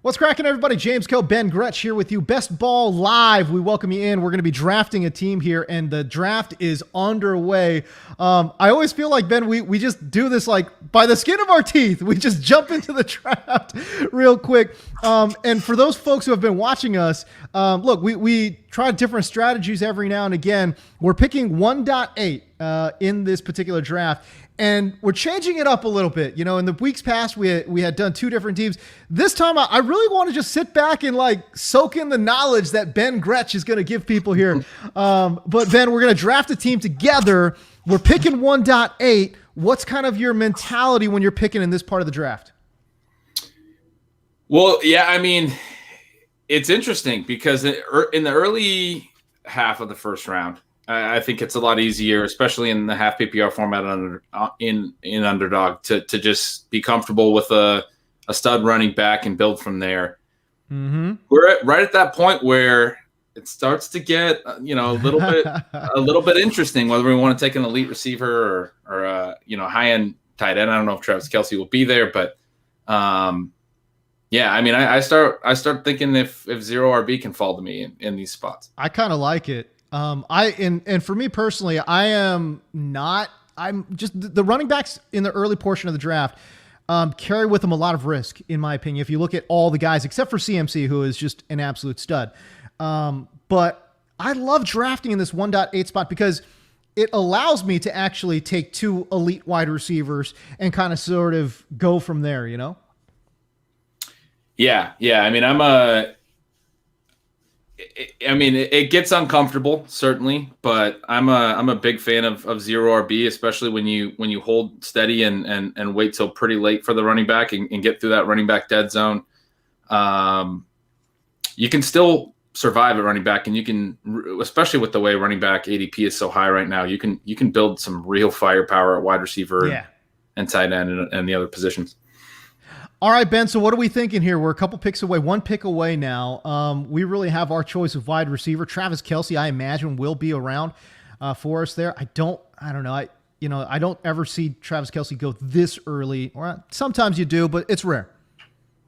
What's cracking, everybody? James Koh, Ben Gretch here with you. Best Ball Live. We welcome you in. We're going to be drafting a team here, and the draft is underway. I always feel like, Ben, we just do this like by the skin of our teeth. We just jump into the draft real quick. And for those folks who have been watching us, look, we try different strategies every now and again. We're picking 1.8 in this particular draft. And we're changing it up a little bit. You know, in the weeks past, we had done two different teams. This time, I really want to just sit back and like soak in the knowledge that Ben Gretch is going to give people here. But Ben, we're going to draft a team together. We're picking 1.8. What's kind of your mentality when you're picking in this part of the draft? Well, yeah, I mean, it's interesting because in the early half of the first round, I think it's a lot easier, especially in the half PPR format in Underdog, to just be comfortable with a stud running back and build from there. Mm-hmm. We're right at that point where it starts to get a little bit interesting, whether we want to take an elite receiver or high end tight end. I don't know if Travis Kelce will be there, but yeah, I mean, I start thinking if zero RB can fall to me in these spots. I kind of like it. And for me personally, I'm just the running backs in the early portion of the draft, carry with them a lot of risk, in my opinion. If you look at all the guys, except for CMC, who is just an absolute stud. But I love drafting in this 1.8 spot because it allows me to actually take two elite wide receivers and kind of sort of go from there, you know? Yeah. I mean, it gets uncomfortable, certainly, but I'm a big fan of zero RB, especially when you hold steady and wait till pretty late for the running back and get through that running back dead zone. You can still survive at running back, and you can, especially with the way running back ADP is so high right now, you can build some real firepower at wide receiver and tight end and the other positions. All right, Ben, so what are we thinking here? We're a couple picks away, one pick away now. We really have our choice of wide receiver. Travis Kelce, I imagine, will be around for us there. I don't know. I don't ever see Travis Kelce go this early. Or sometimes you do, but it's rare.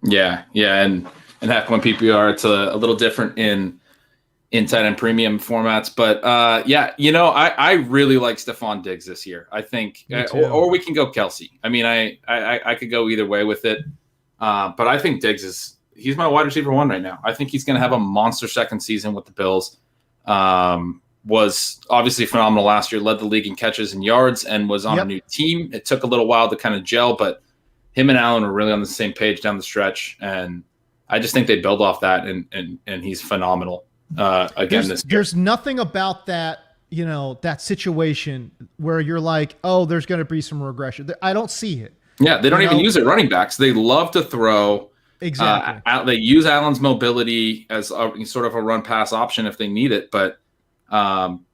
Yeah, and half point PPR, it's a little different in tight end premium formats. But I really like Stephon Diggs this year. I think, or we can go Kelce. I mean, I could go either way with it. But I think Diggs he's my wide receiver one right now. I think he's going to have a monster second season with the Bills. Was obviously phenomenal last year, led the league in catches and yards, and was on a new team. It took a little while to kind of gel, but him and Allen were really on the same page down the stretch. And I just think they build off that, and he's phenomenal this year. There's nothing about that, that situation where you're like, oh, there's going to be some regression. I don't see it. Yeah, they don't even use their running backs. They love to throw. Exactly. They use Allen's mobility as sort of a run-pass option if they need it. But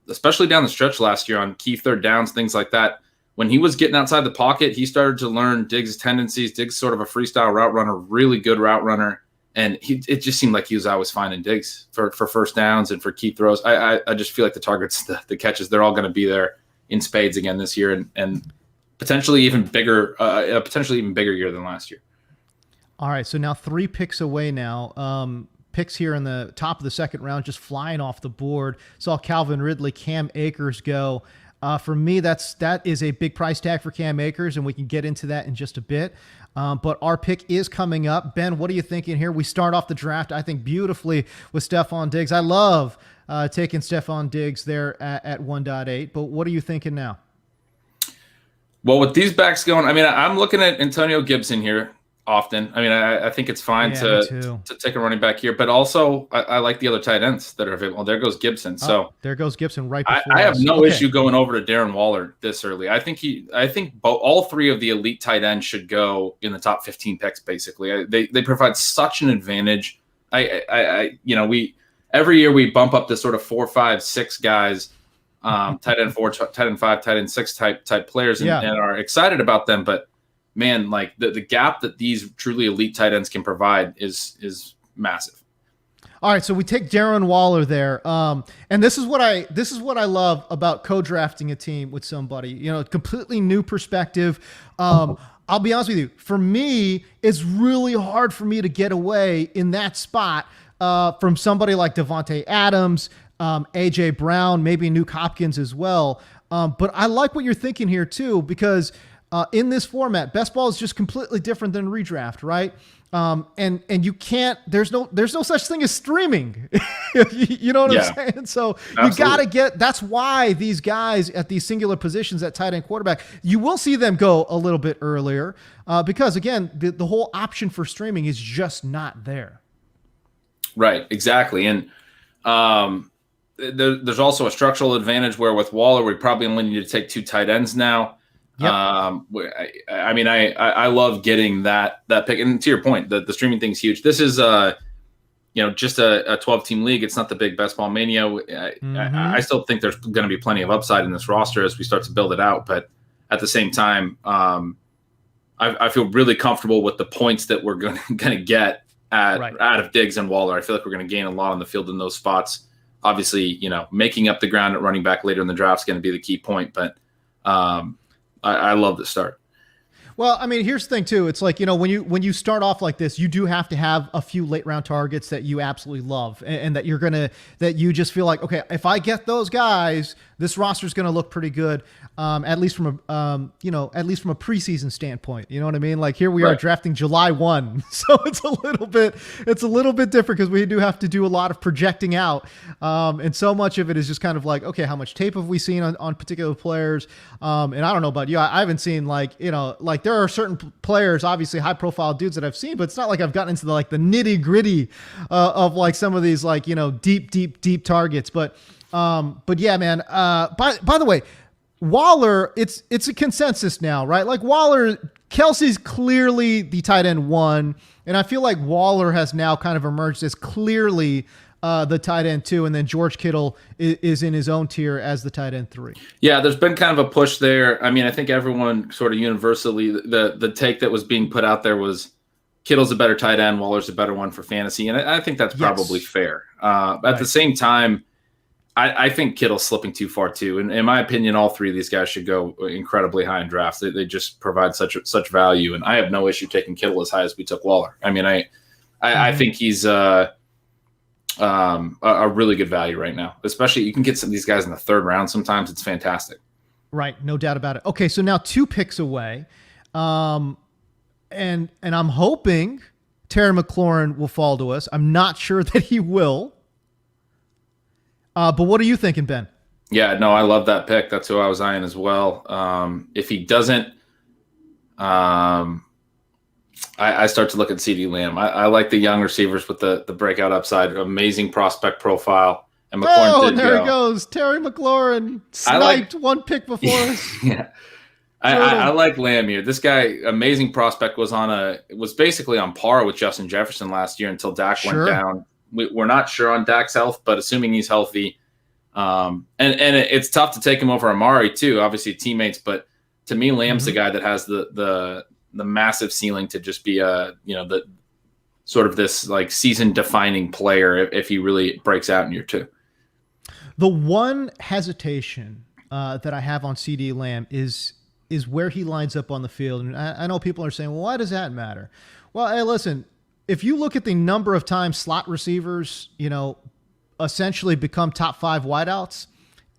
especially down the stretch last year on key third downs, things like that, when he was getting outside the pocket, he started to learn Diggs' tendencies. Diggs sort of a freestyle route runner, really good route runner. And it just seemed like he was always finding Diggs for first downs and for key throws. I just feel like the targets, the catches, they're all going to be there in spades again this year. And potentially even bigger year than last year. All right, so now 3 picks away now. Picks here in the top of the second round, just flying off the board. Saw Calvin Ridley, Cam Akers go. For me, that is a big price tag for Cam Akers, and we can get into that in just a bit. But our pick is coming up. Ben, what are you thinking here? We start off the draft, I think, beautifully with Stephon Diggs. I love taking Stephon Diggs there at 1.8, but what are you thinking now? Well, with these backs going, I mean, I'm looking at Antonio Gibson here often. I mean, I think it's fine to take a running back here, but also I like the other tight ends that are available. There goes Gibson. So there goes Gibson right before I have no issue going over to Darren Waller this early. I think all 3 of the elite tight ends should go in the top 15 picks. Basically, they provide such an advantage. We every year we bump up to sort of 4, 5, 6 guys. Tight end 4, tight end 5, tight end 6 type players and are excited about them. But man, like the gap that these truly elite tight ends can provide is massive. All right, so we take Darren Waller there, and this is what I love about co-drafting a team with somebody. Completely new perspective. I'll be honest with you. For me, it's really hard for me to get away in that spot from somebody like Devontae Adams, AJ Brown, maybe Nuke Hopkins as well. But I like what you're thinking here too, because in this format, best ball is just completely different than redraft, right? And you can't, there's no such thing as streaming. You know what I'm saying? So absolutely. You got to get, that's why these guys at these singular positions at tight end, quarterback, you will see them go a little bit earlier because again, the whole option for streaming is just not there. Right. Exactly. And, there's also a structural advantage where with Waller, we probably only need to take 2 tight ends now. Yep. I mean, I love getting that pick. And to your point, the streaming thing's huge. This is just a 12-team league. It's not the big best ball mania. I still think there's going to be plenty of upside in this roster as we start to build it out. But at the same time, I feel really comfortable with the points that we're going to get out of Diggs and Waller. I feel like we're going to gain a lot on the field in those spots. Obviously, making up the ground at running back later in the draft is going to be the key point. But I love the start. Well, I mean, here's the thing too. It's like, when you start off like this, you do have to have a few late round targets that you absolutely love and that you just feel like, okay, if I get those guys, this roster is going to look pretty good. At least from a preseason standpoint, you know what I mean? Like here we are drafting July 1. So it's a little bit different because we do have to do a lot of projecting out. And so much of it is just kind of like, okay, how much tape have we seen on particular players? And I don't know about you. I haven't seen like there are certain players, obviously high profile dudes that I've seen, but it's not like I've gotten into the nitty gritty of like some of these deep targets. But yeah, man, by the way, Waller, it's a consensus now, right? Like Kelsey's clearly the tight end 1, and I feel like Waller has now kind of emerged as clearly the tight end 2, and then George Kittle is in his own tier as the tight end 3. Yeah, there's been kind of a push there. I mean, I think everyone sort of universally, the take that was being put out there was Kittle's a better tight end, Waller's a better one for fantasy, and I think that's probably fair. At the same time, I think Kittle's slipping too far too. And in my opinion, all 3 of these guys should go incredibly high in drafts. They just provide such value. And I have no issue taking Kittle as high as we took Waller. I mean, I think he's a really good value right now, especially you can get some of these guys in the 3rd round. Sometimes it's fantastic. Right. No doubt about it. Okay. So now 2 picks away. And I'm hoping Terry McLaurin will fall to us. I'm not sure that he will. But what are you thinking, Ben? Yeah, no, I love that pick. That's who I was eyeing as well. If he doesn't, I start to look at CeeDee Lamb. I like the young receivers with the breakout upside, amazing prospect profile. And McLaurin he goes. Terry McLaurin sniped one pick before us. Yeah. I like Lamb here. This guy, amazing prospect, was basically on par with Justin Jefferson last year until Dak went down. We're not sure on Dak's health, but assuming he's healthy, and it's tough to take him over Amari too. Obviously teammates, but to me, Lamb's the guy that has the massive ceiling to just be the sort of this like season defining player if he really breaks out in year 2. The one hesitation that I have on CeeDee Lamb is where he lines up on the field, and I know people are saying, well, why does that matter? Well, hey, listen. If you look at the number of times slot receivers, essentially become top 5 wideouts,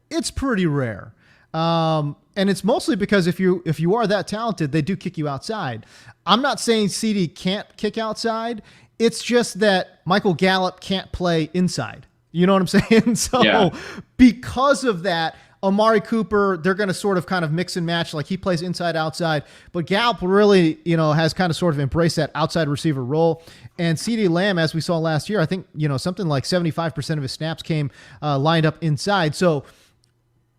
it's pretty rare. And it's mostly because if you are that talented, they do kick you outside. I'm not saying CD can't kick outside. It's just that Michael Gallup can't play inside. You know what I'm saying? So because of that, Amari Cooper, they're going to sort of kind of mix and match. Like he plays inside, outside, but Gallup really, has kind of sort of embraced that outside receiver role. And CeeDee Lamb, as we saw last year, I think, something like 75% of his snaps came lined up inside. So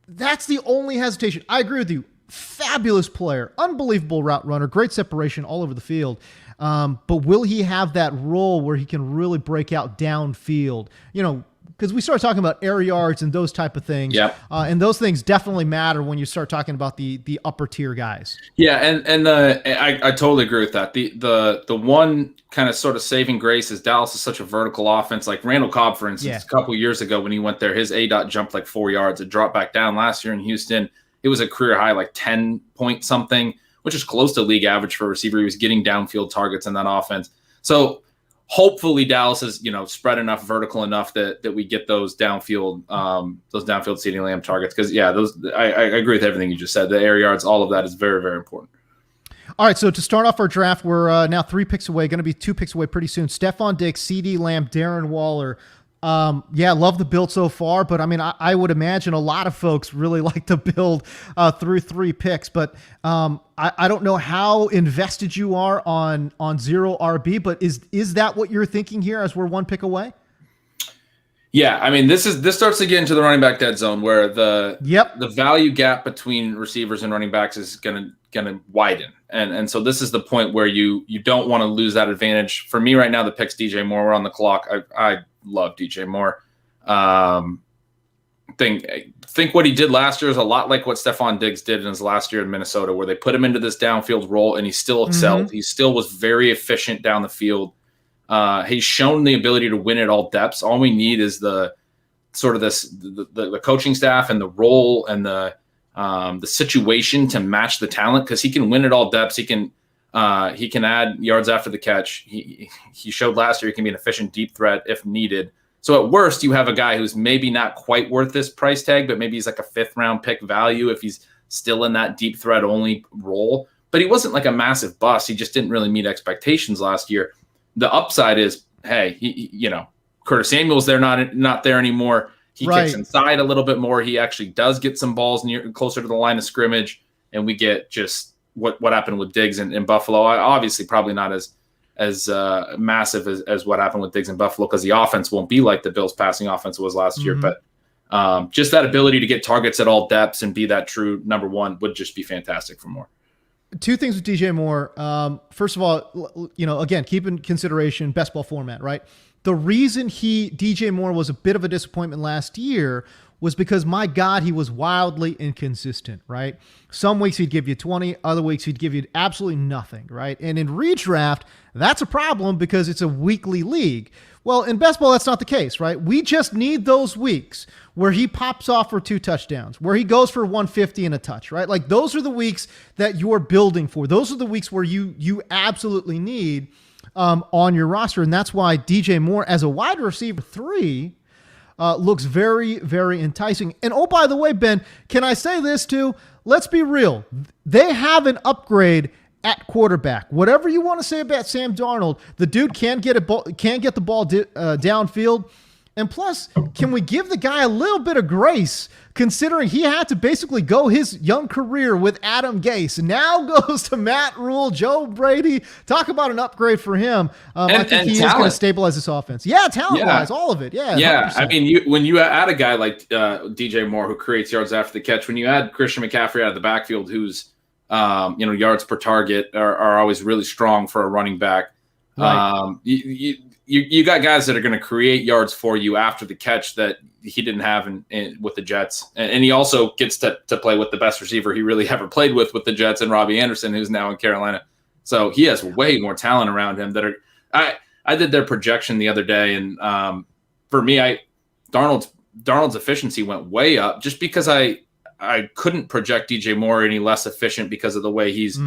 that's the only hesitation. I agree with you. Fabulous player, unbelievable route runner, great separation all over the field. But will he have that role where he can really break out downfield? Because we start talking about air yards and those type of things. Yeah. And those things definitely matter when you start talking about the upper tier guys. Yeah, and I totally agree with that. The one kind of sort of saving grace is Dallas is such a vertical offense. Like Randall Cobb, for instance, a couple years ago when he went there, his A-dot jumped like 4 yards. It dropped back down last year in Houston. It was a career high, like 10 point something. which is close to league average for a receiver. He was getting downfield targets in that offense. So hopefully Dallas is, spread enough, vertical enough that we get those downfield CeeDee Lamb targets. Because I agree with everything you just said. The air yards, all of that is very, very important. All right, so to start off our draft, we're now 3 picks away, going to be 2 picks away pretty soon. Stephon Diggs, CeeDee Lamb, Darren Waller. Love the build so far, but I mean, I would imagine a lot of folks really like to build through 3 picks, but I don't know how invested you are on 0 RB, but is that what you're thinking here as we're 1 pick away? Yeah, I mean, this starts to get into the running back dead zone where the value gap between receivers and running backs is gonna widen, and so this is the point where you don't want to lose that advantage. For me right now, the pick's DJ Moore. We're on the clock. I love DJ Moore. Think what he did last year is a lot like what Stephon Diggs did in his last year in Minnesota, where they put him into this downfield role and he still excelled. Mm-hmm. He still was very efficient down the field. He's shown the ability to win at all depths. All we need is the coaching staff and the role and the situation to match the talent, because he can win at all depths. He can add yards after the catch. He showed last year he can be an efficient deep threat if needed. So at worst, you have a guy who's maybe not quite worth this price tag, but maybe he's like a 5th round pick value if he's still in that deep threat only role. But he wasn't like a massive bust. He just didn't really meet expectations last year. The upside is, hey, Curtis Samuel's not there anymore. He kicks inside a little bit more. He actually does get some balls closer to the line of scrimmage, and we get just what happened with Diggs in Buffalo. Obviously, probably not as massive as what happened with Diggs in Buffalo, because the offense won't be like the Bills' passing offense was last year. But just that ability to get targets at all depths and be that true number 1 would just be fantastic for Moore. 2 things with DJ Moore. First of all, again, keep in consideration best ball format, right? The reason DJ Moore was a bit of a disappointment last year was because, my God, he was wildly inconsistent, right? Some weeks he'd give you 20, other weeks he'd give you absolutely nothing, right? And in redraft, that's a problem because it's a weekly league. Well, in best ball, that's not the case, right? We just need those weeks where he pops off for 2 touchdowns, where he goes for 150 and a touch, right? Like, those are the weeks that you're building for. Those are the weeks where you absolutely need on your roster. And that's why DJ Moore as a wide receiver 3 looks very, very enticing. And oh, by the way, Ben, can I say this too? Let's be real. They have an upgrade at quarterback. Whatever you want to say about Sam Darnold, the dude can get the ball downfield. And plus, can we give the guy a little bit of grace, considering he had to basically go his young career with Adam Gase, and now goes to Matt Rule, Joe Brady. Talk about an upgrade for him. I think he is going to stabilize this offense. Yeah, talent-wise, all of it. Yeah. 100%. I mean, when you add a guy like DJ Moore, who creates yards after the catch, when you add Christian McCaffrey out of the backfield, whose yards per target are always really strong for a running back. Right. You got guys that are going to create yards for you after the catch that he didn't have with the Jets. And he also gets to play with the best receiver he really ever played with the Jets, and Robbie Anderson, who's now in Carolina. So he has way more talent around him I did their projection the other day. And for me, Darnold's efficiency went way up just because I couldn't project DJ Moore any less efficient because of the way he's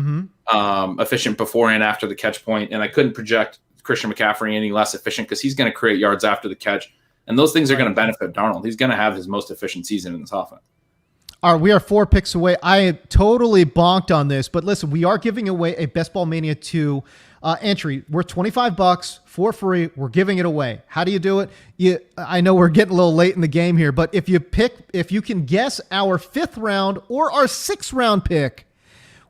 efficient before and after the catch point. And I couldn't project Christian McCaffrey any less efficient because he's going to create yards after the catch. And those things are going to benefit Darnold. He's going to have his most efficient season in this offense. All right, we are 4 picks away. I totally bonked on this, but listen, we are giving away a Best Ball Mania 2 entry worth $25 for free. We're giving it away. How do you do it? I know we're getting a little late in the game here, but if you can guess our 5th round or our 6th round pick,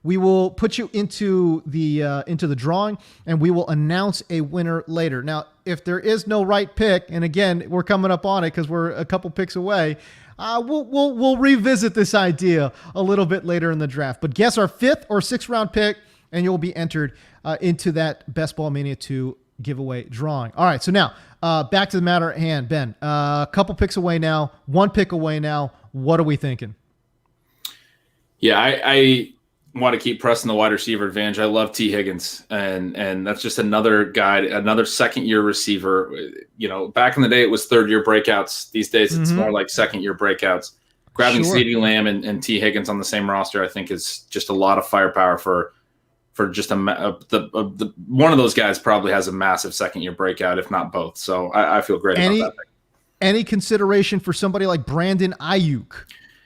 we will put you into the drawing, and we will announce a winner later. Now, if there is no right pick, and again, we're coming up on it because we're a couple picks away, we'll revisit this idea a little bit later in the draft. But guess our 5th or 6th round pick, and you'll be entered into that Best Ball Mania 2 giveaway drawing. All right, so now back to the matter at hand, Ben. A couple picks away now, 1 pick away now. What are we thinking? Yeah, I want to keep pressing the wide receiver advantage. I love T. Higgins, and that's just another guy, another second-year receiver. Back in the day, it was third-year breakouts. These days, it's more like second-year breakouts. grabbing Sure. CeeDee Lamb and T. Higgins on the same roster, I think is just a lot of firepower for just one of those guys probably has a massive second-year breakout, if not both. So I feel great about that pick. Any consideration for somebody like Brandon Ayuk?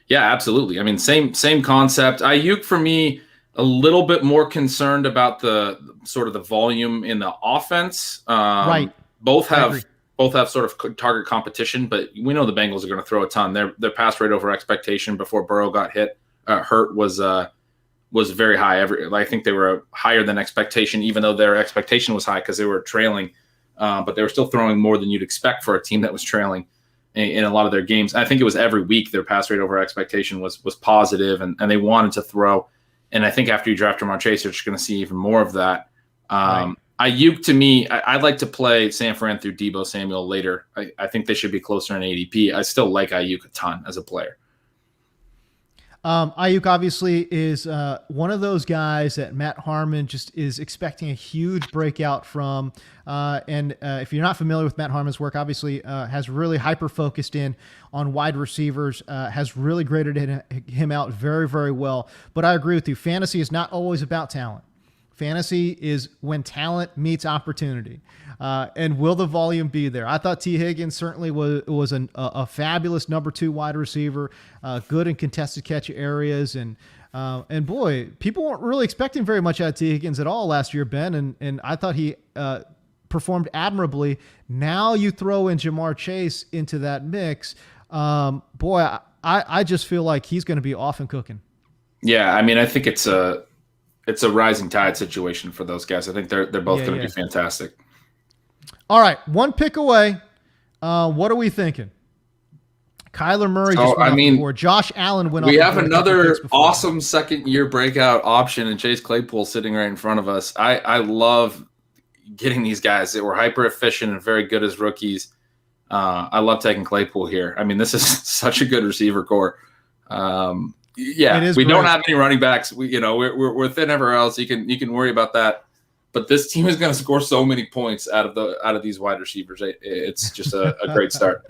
Yeah, absolutely. I mean, same concept. Ayuk, for me, a little bit more concerned about the sort of the volume in the offense. Right. Both have sort of target competition, but we know the Bengals are going to throw a ton. Their pass rate over expectation before Burrow got hurt was very high. I think they were higher than expectation, even though their expectation was high because they were trailing. But they were still throwing more than you'd expect for a team that was trailing in a lot of their games. I think it was every week their pass rate over expectation was positive, and they wanted to throw. And I think after you draft Jamar Chase, you're just going to see even more of that. Right. Ayuk, to me, I'd like to play San Fran through Deebo Samuel later. I think they should be closer in ADP. I still like Ayuk a ton as a player. Ayuk obviously is one of those guys that Matt Harmon just is expecting a huge breakout from. If you're not familiar with Matt Harmon's work, obviously has really hyper-focused in on wide receivers, has really graded him out very, very well. But I agree with you. Fantasy is not always about talent. Fantasy is when talent meets opportunity. And will the volume be there? I thought T. Higgins certainly was a fabulous number 2 wide receiver, good in contested catch areas. And boy, people weren't really expecting very much out of T. Higgins at all last year, Ben. And I thought he performed admirably. Now you throw in Jamar Chase into that mix. Boy, I just feel like he's going to be off and cooking. Yeah, I mean, I think it's a rising tide situation for those guys. I think they're both going to be fantastic. All right, one pick away. What are we thinking? Kyler Murray just went off the board. Josh Allen went off the board. We have another awesome second-year breakout option in Chase Claypool sitting right in front of us. I love getting these guys that were hyper-efficient and very good as rookies. I love taking Claypool here. I mean, this is such a good receiver core. We don't have any running backs. We're thin everywhere else. You can worry about that. But this team is going to score so many points out of these wide receivers. It's just a great start.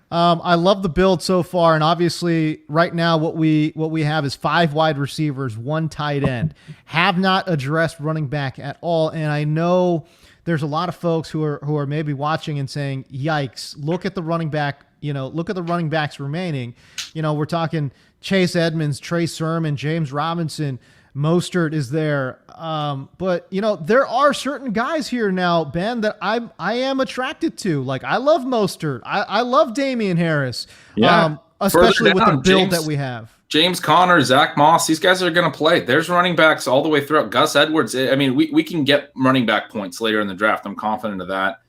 I love the build so far, and obviously, right now what we have is 5 wide receivers, 1 tight end. Have not addressed running back at all, and I know there's a lot of folks who are maybe watching and saying, "Yikes! Look at the running back. Look at the running backs remaining." We're talking Chase Edmonds, Trey Sermon, James Robinson. Mostert is there. But there are certain guys here now, Ben, that I am attracted to. Like, I love Mostert. I love Damian Harris. Yeah. Especially with the build that we have. James Conner, Zach Moss, these guys are going to play. There's running backs all the way throughout. Gus Edwards. I mean, we can get running back points later in the draft. I'm confident of that.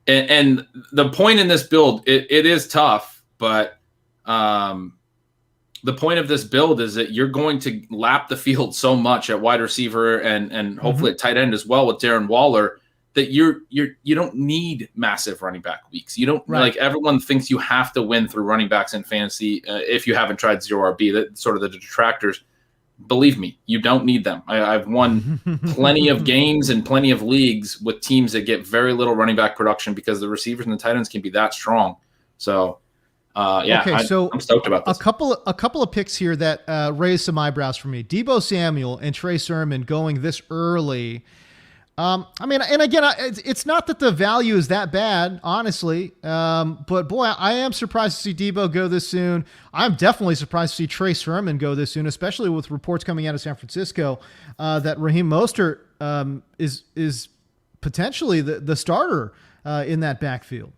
And the point in this build, it is tough, but the point of this build is that you're going to lap the field so much at wide receiver and hopefully at tight end as well with Darren Waller that you don't need massive running back weeks. You don't like everyone thinks you have to win through running backs in fantasy if you haven't tried zero RB. That sort of the detractors. Believe me, you don't need them. I've won plenty of games and plenty of leagues with teams that get very little running back production because the receivers and the tight ends can be that strong. So. I'm stoked about this. A couple of picks here that raised some eyebrows for me. Deebo Samuel and Trey Sermon going this early. It's not that the value is that bad, honestly. But boy, I am surprised to see Deebo go this soon. I'm definitely surprised to see Trey Sermon go this soon, especially with reports coming out of San Francisco that Raheem Mostert is potentially the starter in that backfield.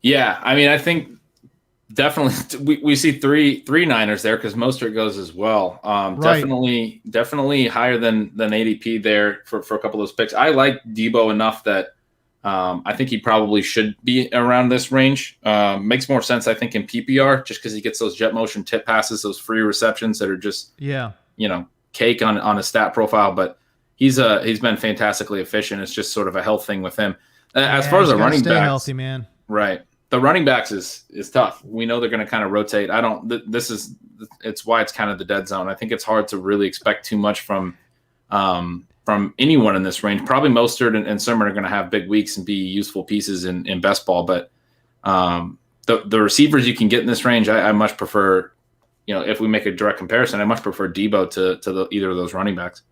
Yeah, I mean, I think definitely we see three Niners there because Mostert goes as well. Definitely higher than ADP there for a couple of those picks. I like Deebo enough that I think he probably should be around this range. Makes more sense, I think, in PPR just because he gets those jet motion tip passes, those free receptions that are just cake on a stat profile. But he's been fantastically efficient. It's just sort of a health thing with him. As far as the running backs, healthy, man. Right. The running backs is tough. We know they're going to kind of rotate. It's why it's kind of the dead zone. I think it's hard to really expect too much from anyone in this range. Probably Mostert and Sermon are going to have big weeks and be useful pieces in best ball, but the receivers you can get in this range, I much prefer. If we make a direct comparison, I much prefer Debo to either of those running backs.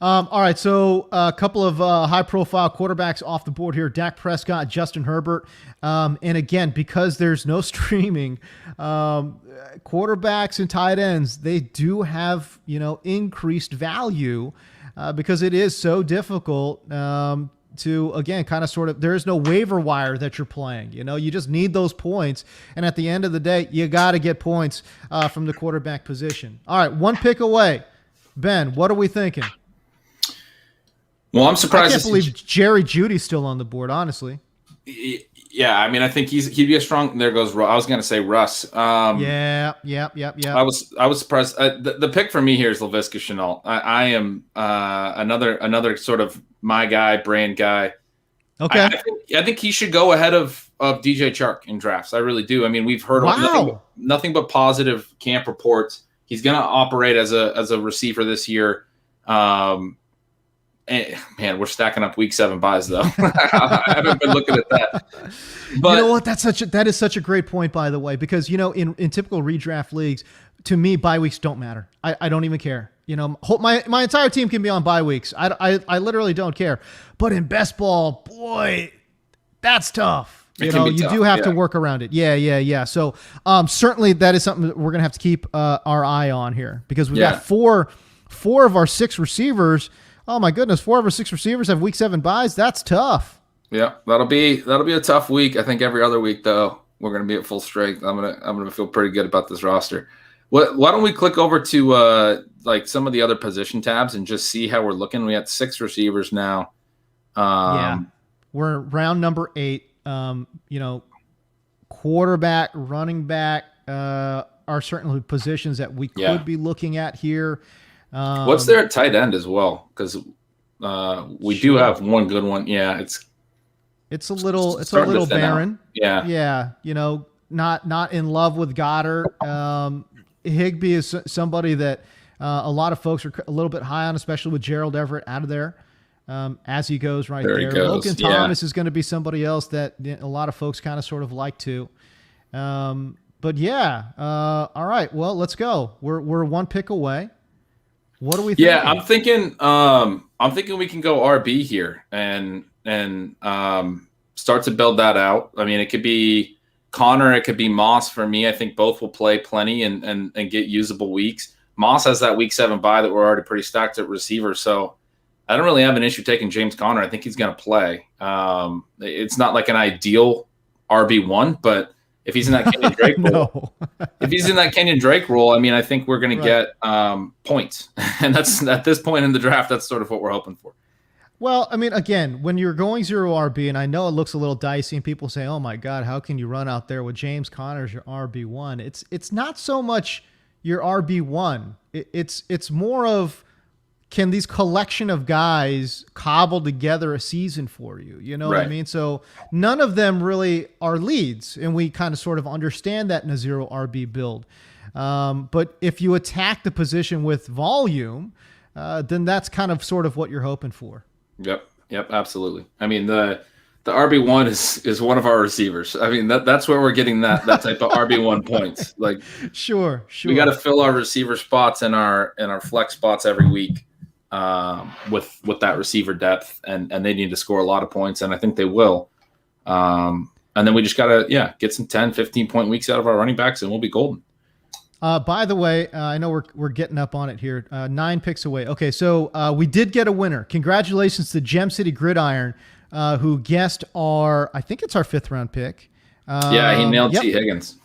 All right, so a couple of high-profile quarterbacks off the board here: Dak Prescott, Justin Herbert, and again, because there's no streaming, quarterbacks and tight ends, they do have increased value because it is so difficult to, again, kind of sort of, there is no waiver wire that you're playing. You just need those points, and at the end of the day, you got to get points from the quarterback position. All right, one pick away. Ben, what are we thinking? Well, I'm surprised. I can't believe Jerry Jeudy's still on the board, honestly. Yeah, I mean, I think he'd be a strong. There goes. I was going to say Russ. Yeah. I was surprised. The pick for me here is Laviska Shenault. I am another sort of my guy, brand guy. Okay. I think he should go ahead of DJ Chark in drafts. I really do. I mean, we've heard nothing but positive camp reports. He's going to operate as a receiver this year. And, man, we're stacking up week 7 buys though. I haven't been looking at that. But you know what? That is such a great point, by the way, because in typical redraft leagues, to me, bye weeks don't matter. I don't even care. My entire team can be on bye weeks. I literally don't care. But in best ball, boy, that's tough. You do have to work around it. Yeah. So certainly that is something that we're gonna have to keep our eye on here, because we've got four of our 6 receivers. Oh my goodness, 4 of our 6 receivers have week 7 buys. That's tough. Yeah, that'll be a tough week. I think every other week though, we're gonna be at full strength. I'm gonna feel pretty good about this roster. Why don't we click over to like some of the other position tabs and just see how we're looking? We got 6 receivers now. We're round number 8. Quarterback, running back are certainly positions that we could be looking at here. What's there at tight end as well? Because we do have one good one. Yeah, it's a little barren. Out. Yeah. Not in love with Goddard. Higbee is somebody that a lot of folks are a little bit high on, especially with Gerald Everett out of there as he goes right there. Logan Thomas is going to be somebody else that a lot of folks kind of sort of like to. But yeah, all right. Well, let's go. We're one pick away. What are we thinking? Yeah, I'm thinking we can go RB here and start to build that out. I mean, it could be Connor, it could be Moss for me. I think both will play plenty and get usable weeks. Moss has that week 7 bye that we're already pretty stacked at receiver, so I don't really have an issue taking James Conner. I think he's going to play. It's not like an ideal RB1, but if he's in that Kenyon Drake role, I mean, I think we're going to get points, and that's at this point in the draft. That's sort of what we're hoping for. Well, I mean, again, when you're going 0 RB, and I know it looks a little dicey, and people say, "Oh my God, how can you run out there with James Conner as your RB1?" It's not so much your RB1. It's more of, can these collection of guys cobble together a season for you? You know what I mean? So none of them really are leads, and we kind of sort of understand that in a 0 RB build. But if you attack the position with volume, then that's kind of sort of what you're hoping for. Yep, absolutely. I mean, the RB1 is one of our receivers. I mean, that's where we're getting that type of RB1 points. Like, sure. We got to fill our receiver spots and our flex spots every week. With that receiver depth, and they need to score a lot of points, and I think they will. And then we just got to get some 10, 15-point weeks out of our running backs, and we'll be golden. By the way, I know we're getting up on it here. 9 picks away. Okay, so we did get a winner. Congratulations to Gem City Gridiron, who guessed I think it's our 5th round pick. He nailed T. Higgins.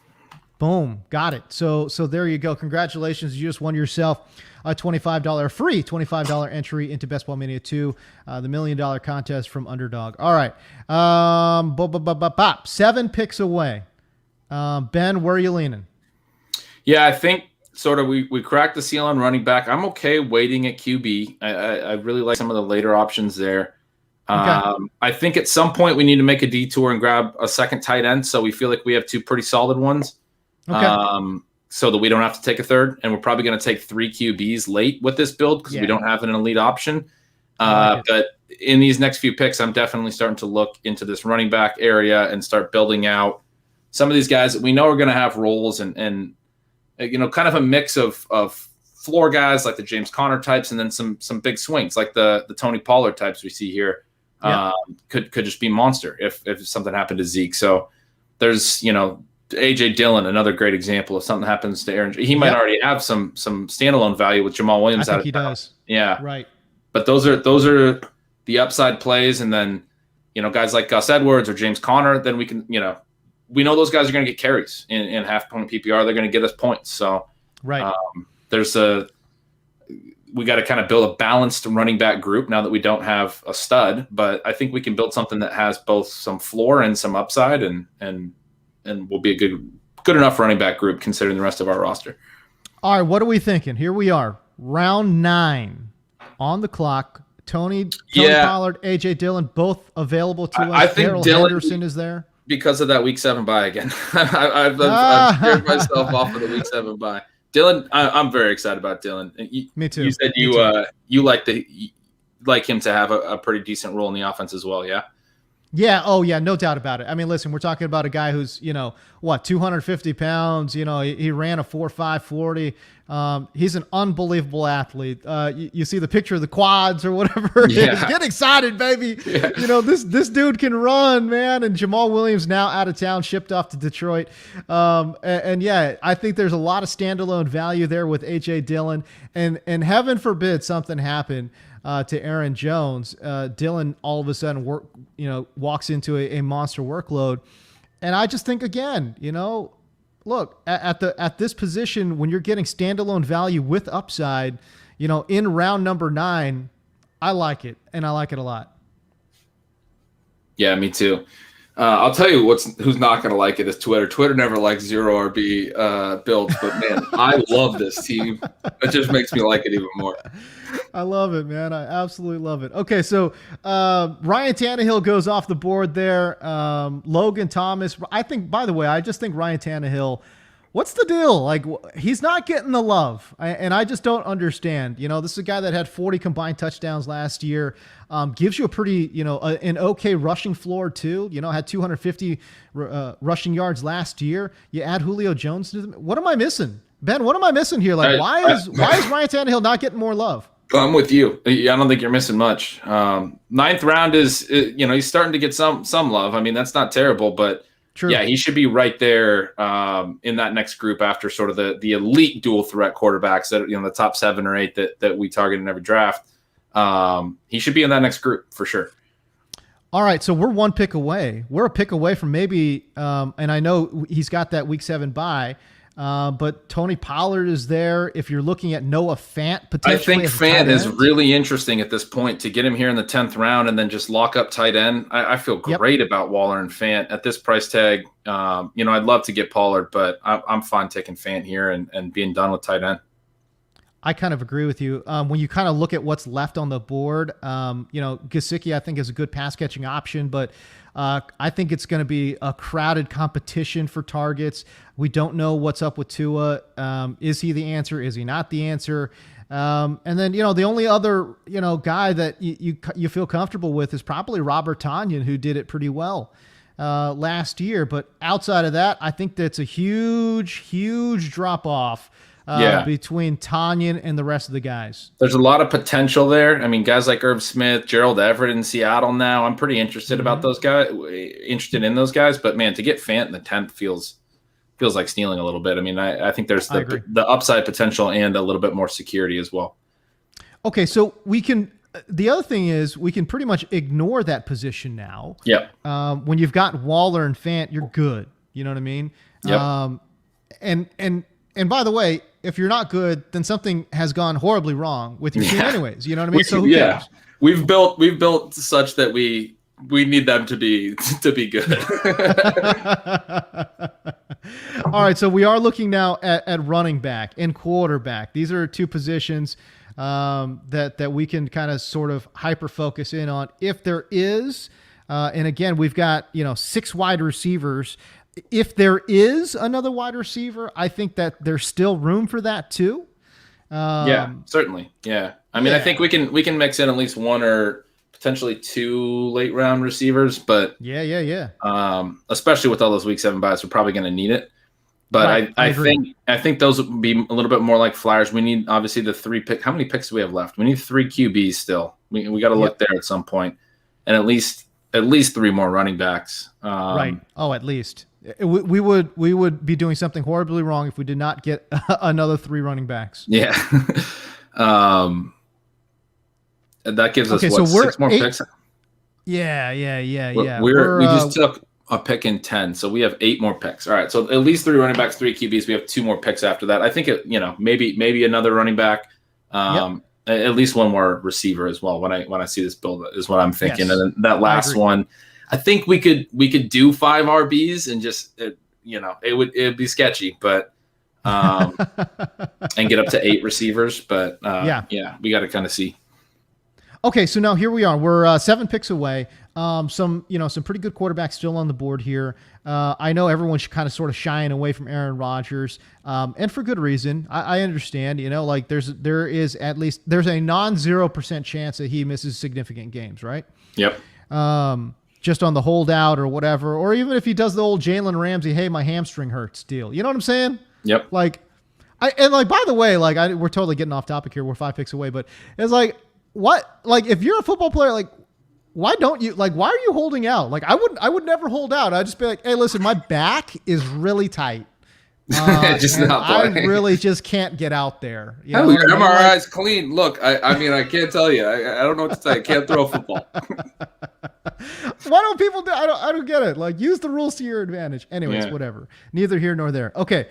Boom, got it. So there you go. Congratulations, you just won yourself a $25 free $25 entry into Best Ball Mania 2, the $1 million contest from Underdog. All right, 7 picks away. Ben, where are you leaning? Yeah, I think sort of we cracked the seal on running back. I'm okay waiting at QB. I really like some of the later options there. Okay. I think at some point we need to make a detour and grab a second tight end, so we feel like we have 2 pretty solid ones. Okay. So that we don't have to take a third, and we're probably going to take 3 QBs late with this build because we don't have an elite option. But in these next few picks, I'm definitely starting to look into this running back area and start building out some of these guys that we know are going to have roles and kind of a mix of floor guys like the James Conner types, and then some big swings like the Tony Pollard types we see here. Yeah. Could just be monster if something happened to Zeke. So there's AJ Dillon, another great example. If something happens to Aaron, he might already have some standalone value with Jamal Williams. I think he does. Yeah, right. But those are the upside plays, and then guys like Gus Edwards or James Conner. Then we can we know those guys are going to get carries in half point PPR. They're going to get us points. So right. We got to kind of build a balanced running back group now that we don't have a stud, but I think we can build something that has both some floor and some upside, and will be a good enough running back group considering the rest of our roster. All right, what are we thinking? Here we are, round 9 on the clock. Tony Pollard, AJ Dillon, both available to us. I think Darrell Dillon Henderson is there because of that week 7 bye again. I've scared myself off of the week 7 bye. Dylan, I'm very excited about Dylan. Me too. You said you like him to have a pretty decent role in the offense as well, yeah? Yeah. Oh, yeah. No doubt about it. I mean, listen, we're talking about a guy who's, 250 pounds. He ran a 4.5 40. He's an unbelievable athlete. You see the picture of the quads or whatever. Yeah. Get excited, baby. Yeah. This dude can run, man. And Jamal Williams now out of town, shipped off to Detroit. And yeah, I think there's a lot of standalone value there with AJ Dillon. And heaven forbid something happen to Aaron Jones. Dillon all of a sudden walks into a monster workload. And I just think, again, look at this position, when you're getting standalone value with upside, in round number 9, I like it. And I like it a lot. Yeah, me too. I'll tell you who's not going to like it is Twitter. Twitter never likes 0 RB builds, but man, I love this team. It just makes me like it even more. I love it, man. I absolutely love it. Okay, so Ryan Tannehill goes off the board there. Logan Thomas. I just think Ryan Tannehill, what's the deal? Like, he's not getting the love, and I just don't understand. This is a guy that had 40 combined touchdowns last year. Gives you a pretty, an okay rushing floor too. Had 250 rushing yards last year. You add Julio Jones to them. What am I missing, Ben? What am I missing here? Like, why is Ryan Tannehill not getting more love? I'm with you. I don't think you're missing much. 9th round is, he's starting to get some love. I mean, that's not terrible, but true. Yeah, he should be right there in that next group after sort of the elite dual threat quarterbacks that the top 7 or 8 that we target in every draft. He should be in that next group for sure. All right, so we're one pick away. We're a pick away from maybe, and I know he's got that week 7 bye. But Tony Pollard is there. If you're looking at Noah Fant, potentially. I think Fant is really interesting at this point to get him here in the 10th round and then just lock up tight end. I feel great about Waller and Fant at this price tag. I'd love to get Pollard, but I'm fine taking Fant here and being done with tight end. I kind of agree with you. When you kind of look at what's left on the board, Gesicki, I think, is a good pass catching option, but I think it's going to be a crowded competition for targets. We don't know what's up with Tua. Is he the answer? Is he not the answer? And then, the only other, guy that you feel comfortable with is probably Robert Tonyan, who did it pretty well last year. But outside of that, I think that's a huge drop off between Tonyan and the rest of the guys. There's a lot of potential there. I mean, guys like Irv Smith, Gerald Everett in Seattle now, I'm pretty interested about those guys, interested in those guys. But man, to get Fant in the 10th feels like stealing a little bit. I mean, I think there's the upside potential and a little bit more security as well. Okay, so the other thing is we can pretty much ignore that position now. Yep. When you've got Waller and Fant, you're good. You know what I mean? Yep. And by the way, if you're not good, then something has gone horribly wrong with your team anyways. You know what I mean? So who cares? We've built such that we need them to be good. All right, so we are looking now at running back and quarterback. These are 2 positions that we can kind of sort of hyper focus in on if there is. And again, we've got 6 wide receivers. If there is another wide receiver, I think that there's still room for that too. Yeah, certainly. Yeah. I mean, I think we can mix in at least one or potentially 2 late round receivers, but Yeah. Especially with all those week 7 buys, we're probably going to need it. But Right, I think those would be a little bit more like flyers. We need obviously the 3 pick. How many picks do we have left? We need 3 QBs still. We got to look there at some point, and at least 3 more running backs. Right. Oh, at least we would be doing something horribly wrong if we did not get another 3 running backs. Yeah. That gives us 6 more picks. Yeah. We just took a pick in 10, so we have 8 more picks. All right, so at least 3 running backs, 3 QBs. We have 2 more picks after that. I think maybe another running back, at least 1 more receiver as well. When I see this build is what I'm thinking. Yes. And then that last one, I think we could do 5 RBs and just it would be sketchy, but and get up to 8 receivers. But we got to kind of see. Okay, so now here we are. We're 7 picks away. Some pretty good quarterbacks still on the board here. I know everyone's kind of sort of shying away from Aaron Rodgers, and for good reason. I understand. Like there's a non 0% chance that he misses significant games, right? Yep. Just on the holdout or whatever, or even if he does the old Jalen Ramsey, hey, my hamstring hurts deal. You know what I'm saying? Yep. By the way, we're totally getting off topic here. We're 5 picks away, but it's like, what? Like, if you're a football player, like, why don't you, like, why are you holding out? Like, I would never hold out. I'd just be like, hey, listen, my back is really tight. I really just can't get out there. Your MRI's clean. Look, I mean, I can't tell you. I don't know what to say. I can't throw a football. Why don't people do? I don't get it. Like, use the rules to your advantage. Anyways, whatever. Neither here nor there. Okay.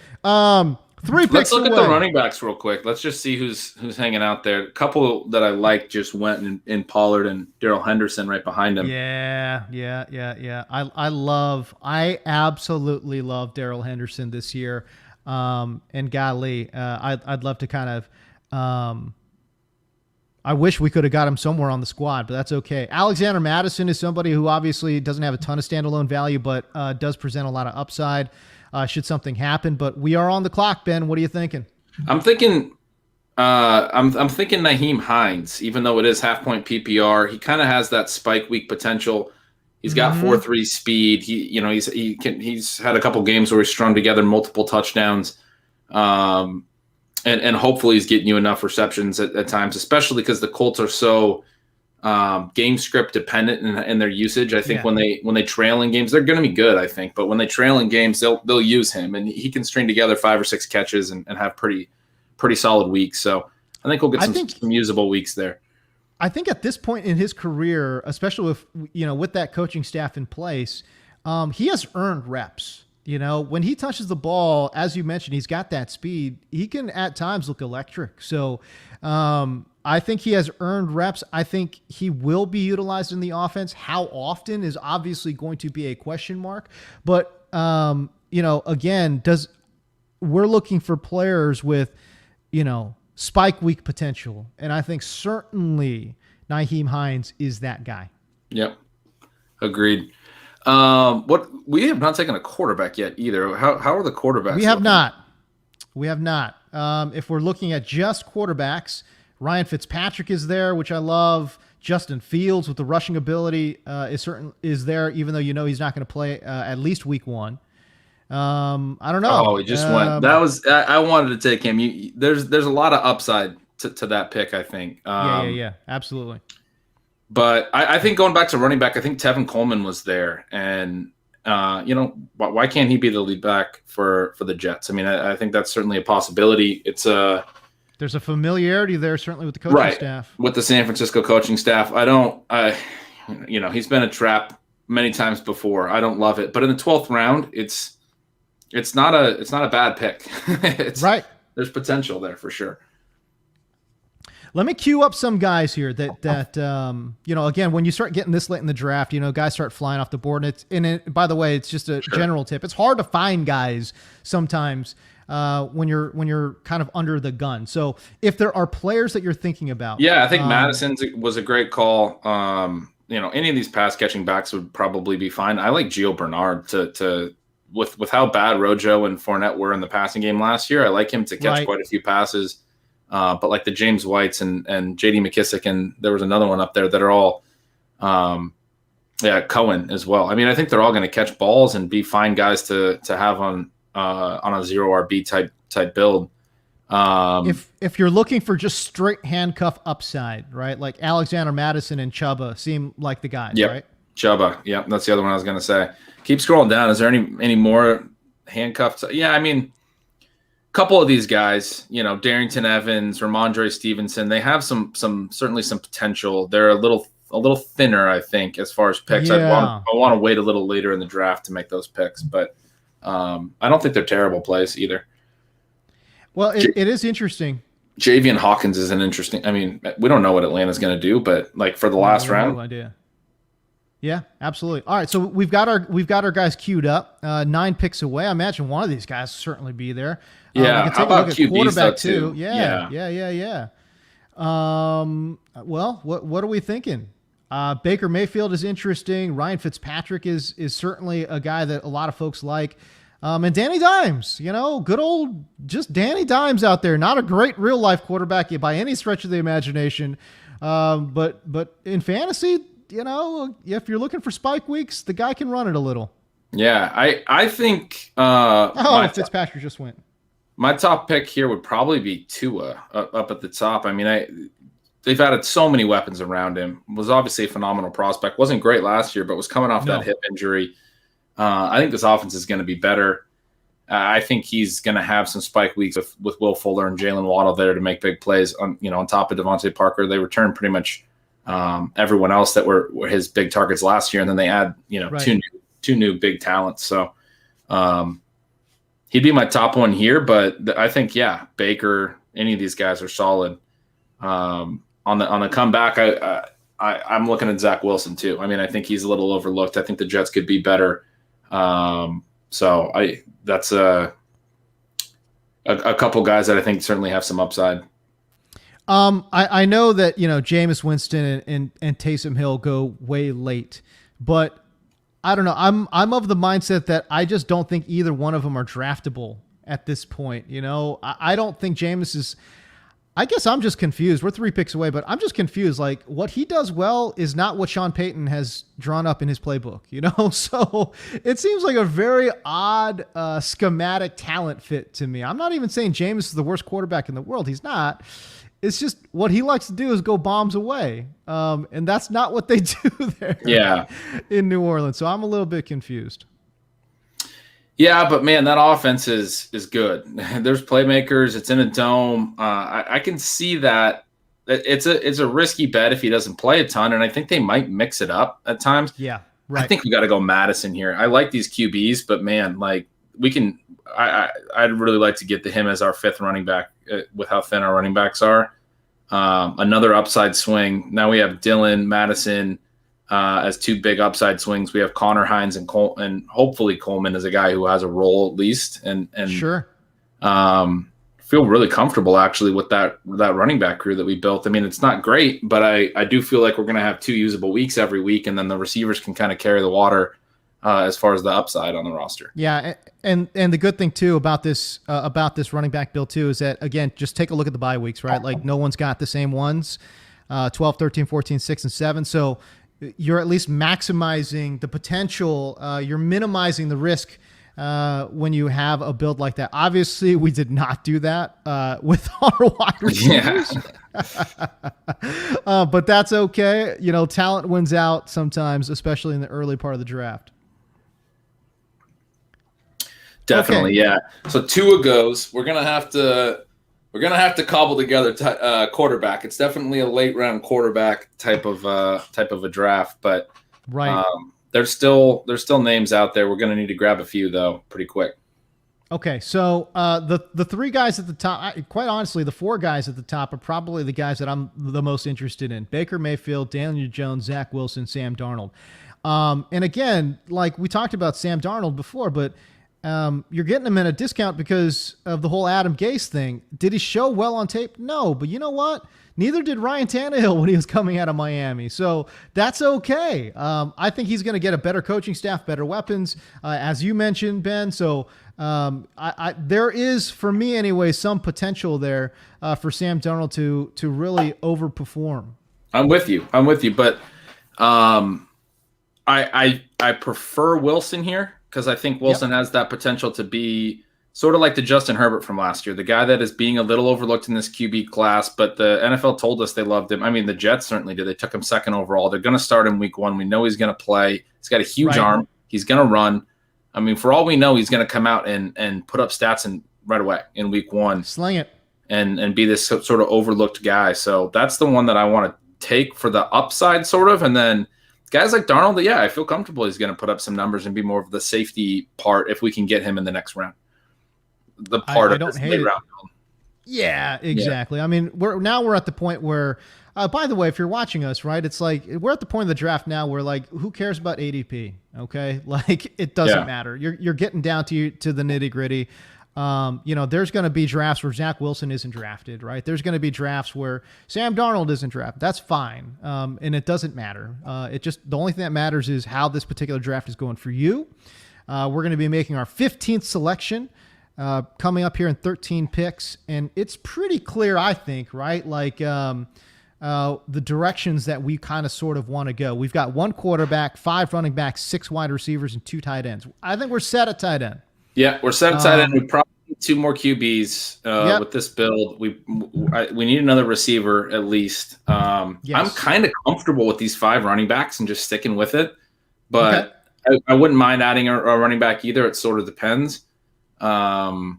3 picks. Let's look at the running backs real quick. Let's just see who's hanging out there. A couple that I like just went in Pollard and Darrell Henderson right behind him. Yeah. I absolutely love Darrell Henderson this year. And golly, I'd love to kind of, I wish we could have got him somewhere on the squad, but that's okay. Alexander Mattison is somebody who obviously doesn't have a ton of standalone value, but does present a lot of upside. Should something happen, but we are on the clock, Ben. What are you thinking? I'm thinking Nyheim Hines, even though it is half point PPR, he kind of has that spike week potential. He's got 4.3 speed. He's had a couple games where he's strung together multiple touchdowns. And hopefully he's getting you enough receptions at times, especially because the Colts are so game script dependent in their usage. I think when they trail in games, they're going to be good, I think. But when they trail in games, they'll use him, and he can string together 5 or 6 catches and have pretty solid weeks. So I think we'll get some usable weeks there. I think at this point in his career, especially with that coaching staff in place, he has earned reps. When he touches the ball, as you mentioned, he's got that speed. He can at times look electric. So I think he has earned reps. I think he will be utilized in the offense. How often is obviously going to be a question mark. But, again, we're looking for players with, spike week potential. And I think certainly Nyheim Hines is that guy. Yep. Agreed. We have not taken a quarterback yet either. How are the quarterbacks? We have not. If we're looking at just quarterbacks, Ryan Fitzpatrick is there, which I love. Justin Fields with the rushing ability is there, even though he's not going to play at least week 1. I don't know. Oh, he just went. That was I wanted to take him. There's a lot of upside to that pick, I think. Yeah, absolutely. But I think going back to running back, I think Tevin Coleman was there, and why can't he be the lead back for the Jets? I mean, I think that's certainly a possibility. There's a familiarity there, certainly with the coaching staff, with the San Francisco coaching staff. He's been a trap many times before. I don't love it, but in the 12th round, it's not a bad pick. Right. There's potential there for sure. Let me queue up some guys here that again, when you start getting this late in the draft, guys start flying off the board. By the way, it's just a general tip. It's hard to find guys sometimes when you're kind of under the gun. So if there are players that you're thinking about. Yeah, I think Madison was a great call. Any of these pass catching backs would probably be fine. I like Gio Bernard with how bad Rojo and Fournette were in the passing game last year. I like him to catch quite a few passes. But like the James Whites and J.D. McKissick, and there was another one up there that are all Yeah, Cohen as well. I mean, I think they're all going to catch balls and be fine guys to have on a zero RB type build. If you're looking for just straight handcuff upside, right? Like Alexander Madison and Chuba seem like the guys, yep. right? Chuba. Yep. That's the other one I was going to say. Keep scrolling down. Is there any more handcuffs? Yeah. I mean, a couple of these guys, Darrington Evans, Ramondre Stevenson, they have certainly some potential. They're a little thinner, I think, as far as picks. Yeah. I want to wait a little later in the draft to make those picks, but I don't think they're terrible plays either. Well, it is interesting. Javian Hawkins is an interesting. I mean, we don't know what Atlanta's going to do, but like for the last round, no idea. Yeah, absolutely. All right, so we've got our guys queued up. 9 picks away. I imagine one of these guys will certainly be there. Yeah, we can how take a look about at QBs quarterback too? Yeah. Well, what are we thinking? Baker Mayfield is interesting. Ryan Fitzpatrick is certainly a guy that a lot of folks like. And Danny Dimes, good old just Danny Dimes out there. Not a great real life quarterback by any stretch of the imagination. But in fantasy, if you're looking for spike weeks, the guy can run it a little. Yeah, I think Fitzpatrick just went. My top pick here would probably be Tua up at the top. I mean, they've added so many weapons around him. Was obviously a phenomenal prospect. Wasn't great last year, but was coming off that hip injury. I think this offense is going to be better. I think he's going to have some spike weeks with Will Fuller and Jalen Waddle there to make big plays on top of Devontae Parker. They returned pretty much everyone else that were his big targets last year, and then they add right. two new big talents. So he'd be my top one here, but I think Baker, any of these guys are solid. On the comeback, I'm looking at Zach Wilson too. I mean, I think he's a little overlooked. I think the Jets could be better. So that's a couple guys that I think certainly have some upside. I know that Jameis Winston and Taysom Hill go way late, but I don't know. I'm of the mindset that I just don't think either one of them are draftable at this point. I don't think Jameis is. I guess I'm just confused. We're 3 picks away, but I'm just confused. Like, what he does well is not what Sean Payton has drawn up in his playbook, So it seems like a very odd schematic talent fit to me. I'm not even saying Jameis is the worst quarterback in the world. He's not. It's just what he likes to do is go bombs away. And that's not what they do there in New Orleans. So I'm a little bit confused. Yeah, but man, that offense is good. There's playmakers. It's in a dome. I can see that it's a risky bet if he doesn't play a ton, and I think they might mix it up at times. Yeah, right. I think we got to go Madison here. I like these QBs, but man, like we can. I'd really like to get to him as our 5th running back with how thin our running backs are. Another upside swing. Now we have Dylan, Madison. As 2 big upside swings, we have Connor Hines and hopefully Coleman is a guy who has a role at least, and sure. Feel really comfortable actually with that running back crew that we built. I mean, it's not great, but I do feel like we're going to have 2 usable weeks every week, and then the receivers can kind of carry the water as far as the upside on the roster. Yeah, and the good thing too about this running back build too is that, again, just take a look at the bye weeks, right? Like no one's got the same ones, 12, 13, 14, 6, and 7. So you're at least maximizing the potential. You're minimizing the risk when you have a build like that. Obviously, we did not do that with our wide receivers. But that's okay. Talent wins out sometimes, especially in the early part of the draft. Definitely, okay. Yeah. So Tua goes. We're gonna have to cobble together quarterback. It's definitely a late round quarterback type of a draft, but right. There's still names out there. We're gonna need to grab a few though, pretty quick. Okay, so the 3 guys at the top, quite honestly, the 4 guys at the top are probably the guys that I'm the most interested in: Baker Mayfield, Daniel Jones, Zach Wilson, Sam Darnold. And again, like we talked about Sam Darnold before, but you're getting him at a discount because of the whole Adam Gase thing. Did he show well on tape? No, but you know what? Neither did Ryan Tannehill when he was coming out of Miami. So that's okay. I think he's going to get a better coaching staff, better weapons, as you mentioned, Ben. So there is, for me anyway, some potential there for Sam Darnold to really overperform. I'm with you. But I prefer Wilson here because I think Wilson has that potential to be sort of like the Justin Herbert from last year, the guy that is being a little overlooked in this QB class, but the NFL told us they loved him. I mean, the Jets certainly did. They took him second overall. They're going to start him week 1. We know he's going to play. He's got a huge arm. He's going to run. I mean, for all we know, he's going to come out and put up stats right away in week 1. Sling it. And be this sort of overlooked guy. So that's the one that I want to take for the upside sort of. And then guys like Darnold, I feel comfortable he's going to put up some numbers and be more of the safety part if we can get him in the next round. The part of this late round. Yeah, exactly. Yeah. I mean, we're at the point where, by the way, if you're watching us, right, it's like we're at the point of the draft now where like, who cares about ADP? Okay, like it doesn't matter. You're getting down to the nitty gritty. There's going to be drafts where Zach Wilson isn't drafted, right? There's going to be drafts where Sam Darnold isn't drafted. That's fine, and it doesn't matter. The only thing that matters is how this particular draft is going for you. We're going to be making our 15th selection. Coming up here in 13 picks, and it's pretty clear, I think, right? Like the directions that we kind of sort of want to go. We've got 1 quarterback, 5 running backs, 6 wide receivers, and 2 tight ends. I think we're set at tight end. Yeah, we're set at tight end. We probably need 2 more QBs with this build. We need another receiver at least. I'm kind of comfortable with these 5 running backs and just sticking with it, but I wouldn't mind adding a running back either. It sort of depends. Where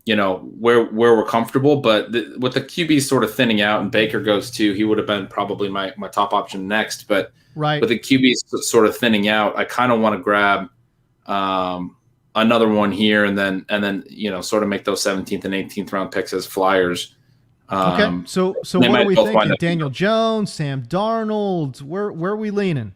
we're comfortable, but with the QB sort of thinning out and Baker goes too, he would have been probably my top option next. But with the QB sort of thinning out, I kind of want to grab another one here and then sort of make those 17th and 18th round picks as flyers. So what are we thinking? Daniel Jones, Sam Darnold, where are we leaning?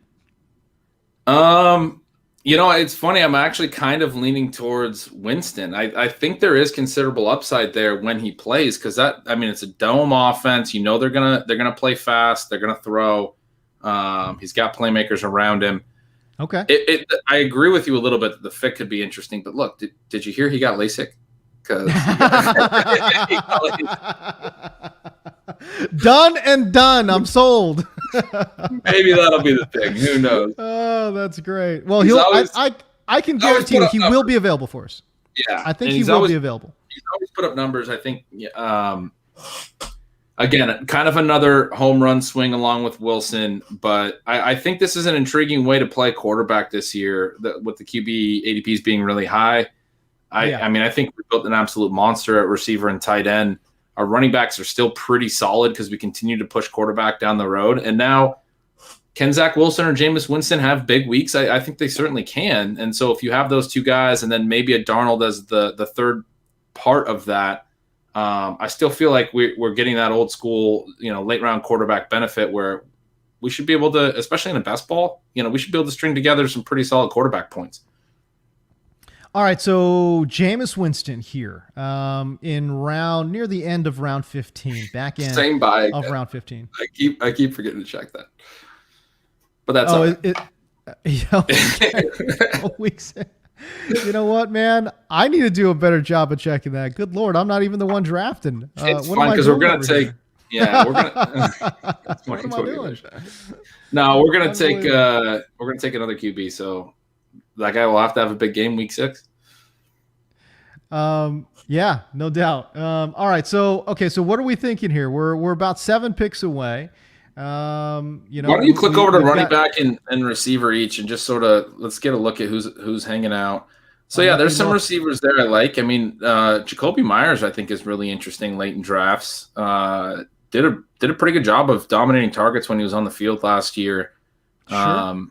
It's funny. I'm actually kind of leaning towards Winston. I think there is considerable upside there when he plays because it's a dome offense. They're gonna play fast. They're gonna throw. He's got playmakers around him. Okay. I agree with you a little bit that the fit could be interesting. But look, did you hear he got LASIK? Done and done. I'm sold. Maybe that'll be the thing. Who knows? Oh, that's great. Well, I can guarantee you he will be available for us. Yeah, I think he will be available. He's always put up numbers. I think. Again, kind of another home run swing along with Wilson, but I think this is an intriguing way to play quarterback this year with the QB ADPs being really high. I think we built an absolute monster at receiver and tight end. Our running backs are still pretty solid because we continue to push quarterback down the road. And now, can Zach Wilson or Jameis Winston have big weeks? I think they certainly can. And so if you have those 2 guys and then maybe a Darnold as the third part of that, I still feel like we're getting that old school, late round quarterback benefit where we should be able to, especially in a best ball, we should be able to string together some pretty solid quarterback points. All right, so Jameis Winston here near the end of round 15, back end Same buy of round 15. I keep forgetting to check that, but that's all right. Weeks. You know what, man? I need to do a better job of checking that. Good Lord, I'm not even the one drafting. It's fine because we're gonna take. Here? Yeah, we're gonna. What am I doing? No, we're gonna take another QB. So that guy will have to have a big game week 6. Yeah, no doubt. All right, so what are we thinking here? We're about 7 picks away. Why don't you click over to running back and receiver each and just sort of let's get a look at who's hanging out. So there's some receivers there I like. I mean, Jacoby Myers I think is really interesting late in drafts. Did a pretty good job of dominating targets when he was on the field last year. Sure.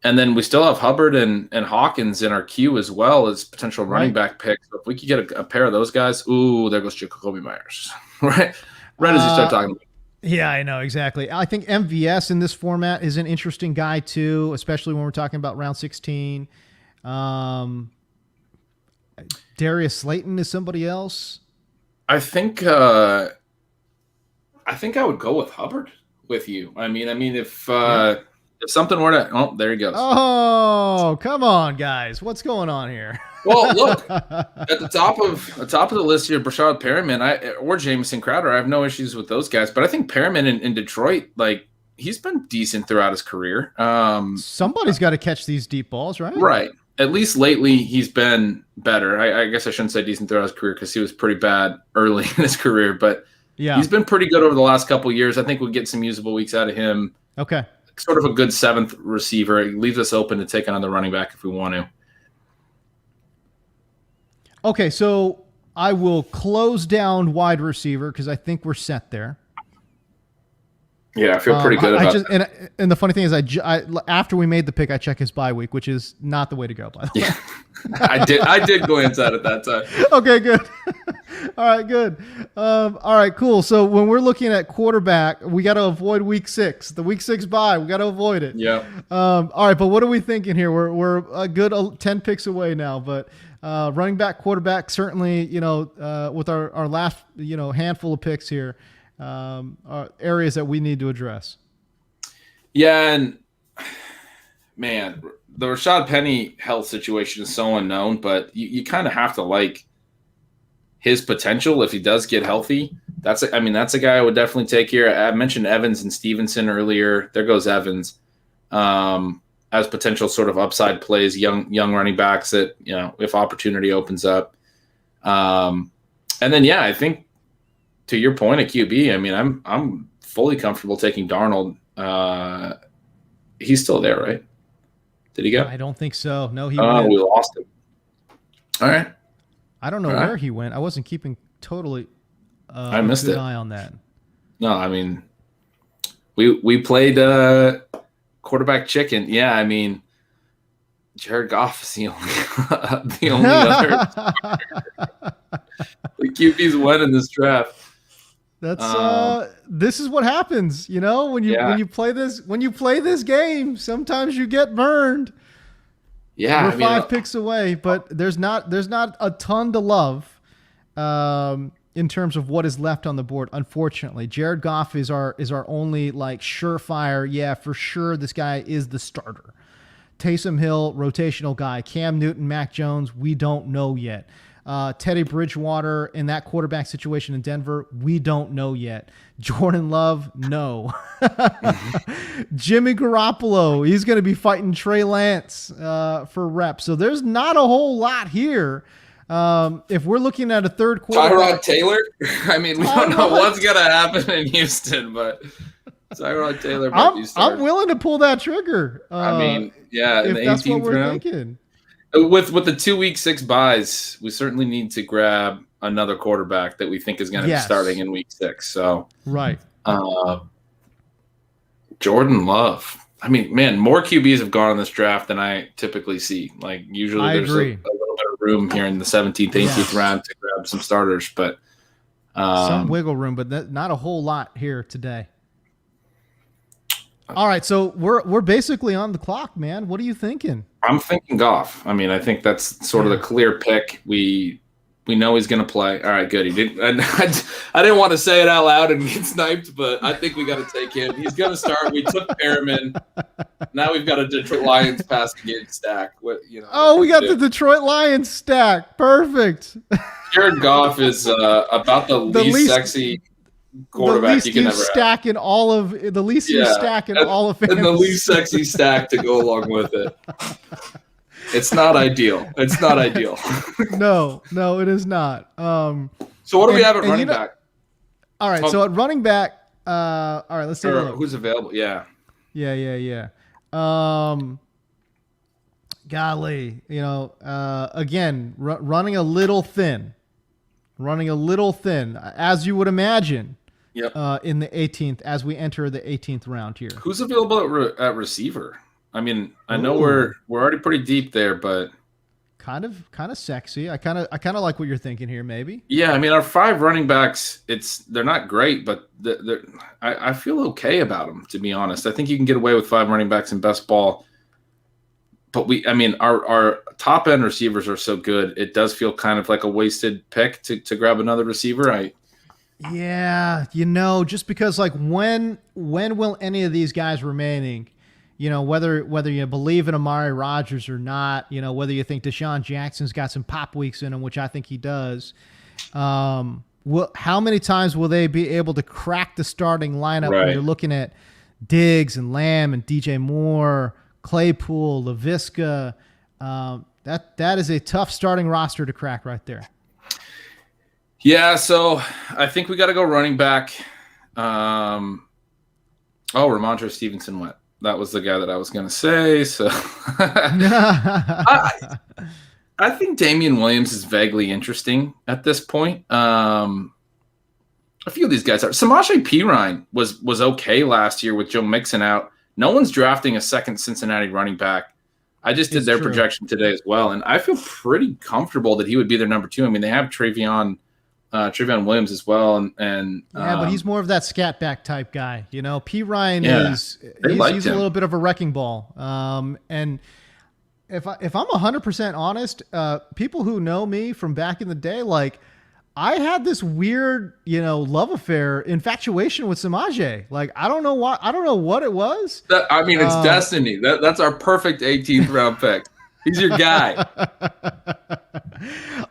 And then we still have Hubbard and Hawkins in our queue as well as potential running back picks. So if we could get a pair of those guys, there goes Jacoby Myers. Right as you start talking about. Yeah, I know, exactly. I think MVS in this format is an interesting guy too, especially when we're talking about round 16. Darius Slayton is somebody else. I think I would go with Hubbard with you. I mean, if something were to, there he goes. Oh, come on, guys, what's going on here? Well, look at the top of the list here, Brashad Perriman or Jamison Crowder. I have no issues with those guys, but I think Perriman in Detroit, like he's been decent throughout his career. Somebody's got to catch these deep balls, right? Right. At least lately, he's been better. I guess I shouldn't say decent throughout his career because he was pretty bad early in his career, but yeah, he's been pretty good over the last couple of years. I think we'll get some usable weeks out of him. Okay. Sort of a good seventh receiver. It leaves us open to take another running back if we want to. Okay, so I will close down wide receiver because I think we're set there. Yeah, I feel pretty good about that. And the funny thing is, I after we made the pick, I checked his bye week, which is not the way to go, by the way. Yeah. I did glance at it that time. Okay, good. All right, good. All right, cool. So when we're looking at quarterback, we got to avoid week 6. The week 6 bye, we got to avoid it. Yeah. All right, but what are we thinking here? We're a good 10 picks away now, but running back, quarterback, certainly, with our last, handful of picks here, are areas that we need to address. Yeah, and man, the Rashad Penny health situation is so unknown, but you kind of have to like his potential if he does get healthy. That's a guy I would definitely take here. I mentioned Evans and Stevenson earlier. There goes Evans as potential sort of upside plays, young running backs that, if opportunity opens up. And then, yeah, I think to your point at QB, I'm fully comfortable taking Darnold. He's still there, right? Did he go? I don't think so. No, he went. We lost him. All right. I don't know where he went. I wasn't keeping totally I missed an it. eye on that. No, we played quarterback chicken. Yeah, Jared Goff is the only other the QBs went in this draft. That's this is what happens, when you play this game, sometimes you get burned. Yeah, we're 5 picks away, but there's not a ton to love in terms of what is left on the board. Unfortunately, Jared Goff is our only surefire. Yeah, for sure, this guy is the starter. Taysom Hill, rotational guy. Cam Newton, Mac Jones, we don't know yet. Teddy Bridgewater in that quarterback situation in Denver, we don't know yet. Jordan Love, no. Jimmy Garoppolo, he's going to be fighting Trey Lance for reps. So there's not a whole lot here. If we're looking at a third quarter, Tyrod Taylor. We don't know what's going to happen in Houston, but Tyrod Taylor might be starting. I'm willing to pull that trigger. In if the that's 18th what we're round. thinking. With the 2 week 6 buys, we certainly need to grab another quarterback that we think is going to be starting in week 6. So right, Jordan Love. More QBs have gone in this draft than I typically see. Usually there's a little bit of room here in the 17th, 18th round to grab some starters, but some wiggle room, but not a whole lot here today. All right, so we're basically on the clock, man. What are you thinking? I'm thinking Goff. I think that's sort of the clear pick. We know he's going to play. All right, good. He didn't. I didn't want to say it out loud and get sniped, but I think we got to take him. He's going to start. We took Perriman. Now we've got a Detroit Lions passing game stack. We got the Detroit Lions stack. Perfect. Jared Goff is about the least sexy quarterback you can ever stack have. In all of the least you stack in all of fantasy. And the least sexy stack to go along with it. It's not ideal. No, it is not. So what do we have at running back? All right, so at running back, all right, let's take a look. Who's available? Yeah. Golly, again, running a little thin, as you would imagine. Yep. In the 18th, as we enter the 18th round here. Who's available at receiver? I know we're already pretty deep there, but kind of sexy. I kind of like what you're thinking here, maybe. Yeah, our 5 running backs, they're not great, but I feel okay about them, to be honest. I think you can get away with 5 running backs in best ball. But our top end receivers are so good, it does feel kind of like a wasted pick to grab another receiver. Yeah, just because when will any of these guys remaining, whether you believe in Amari Rodgers or not, whether you think Deshaun Jackson's got some pop weeks in him, which I think he does. How many times will they be able to crack the starting lineup when you're looking at Diggs and Lamb and DJ Moore, Claypool, LaVisca. That is a tough starting roster to crack right there. Yeah, so I think we got to go running back. Ramondre Stevenson went. That was the guy that I was going to say. So I think Damian Williams is vaguely interesting at this point. A few of these guys are. Samaje Perine was okay last year with Joe Mixon out. No one's drafting a second Cincinnati running back. I just did their projection today as well, and I feel pretty comfortable that he would be their number 2. I mean, they have Trevion Williams as well, and but he's more of that scat back type guy. You know, Perine he's a little bit of a wrecking ball. And if I'm 100% honest, people who know me from back in the day, like, I had this weird, love affair, infatuation with Samaje. Like, I don't know what it was. It's destiny. That's our perfect 18th round pick. He's your guy.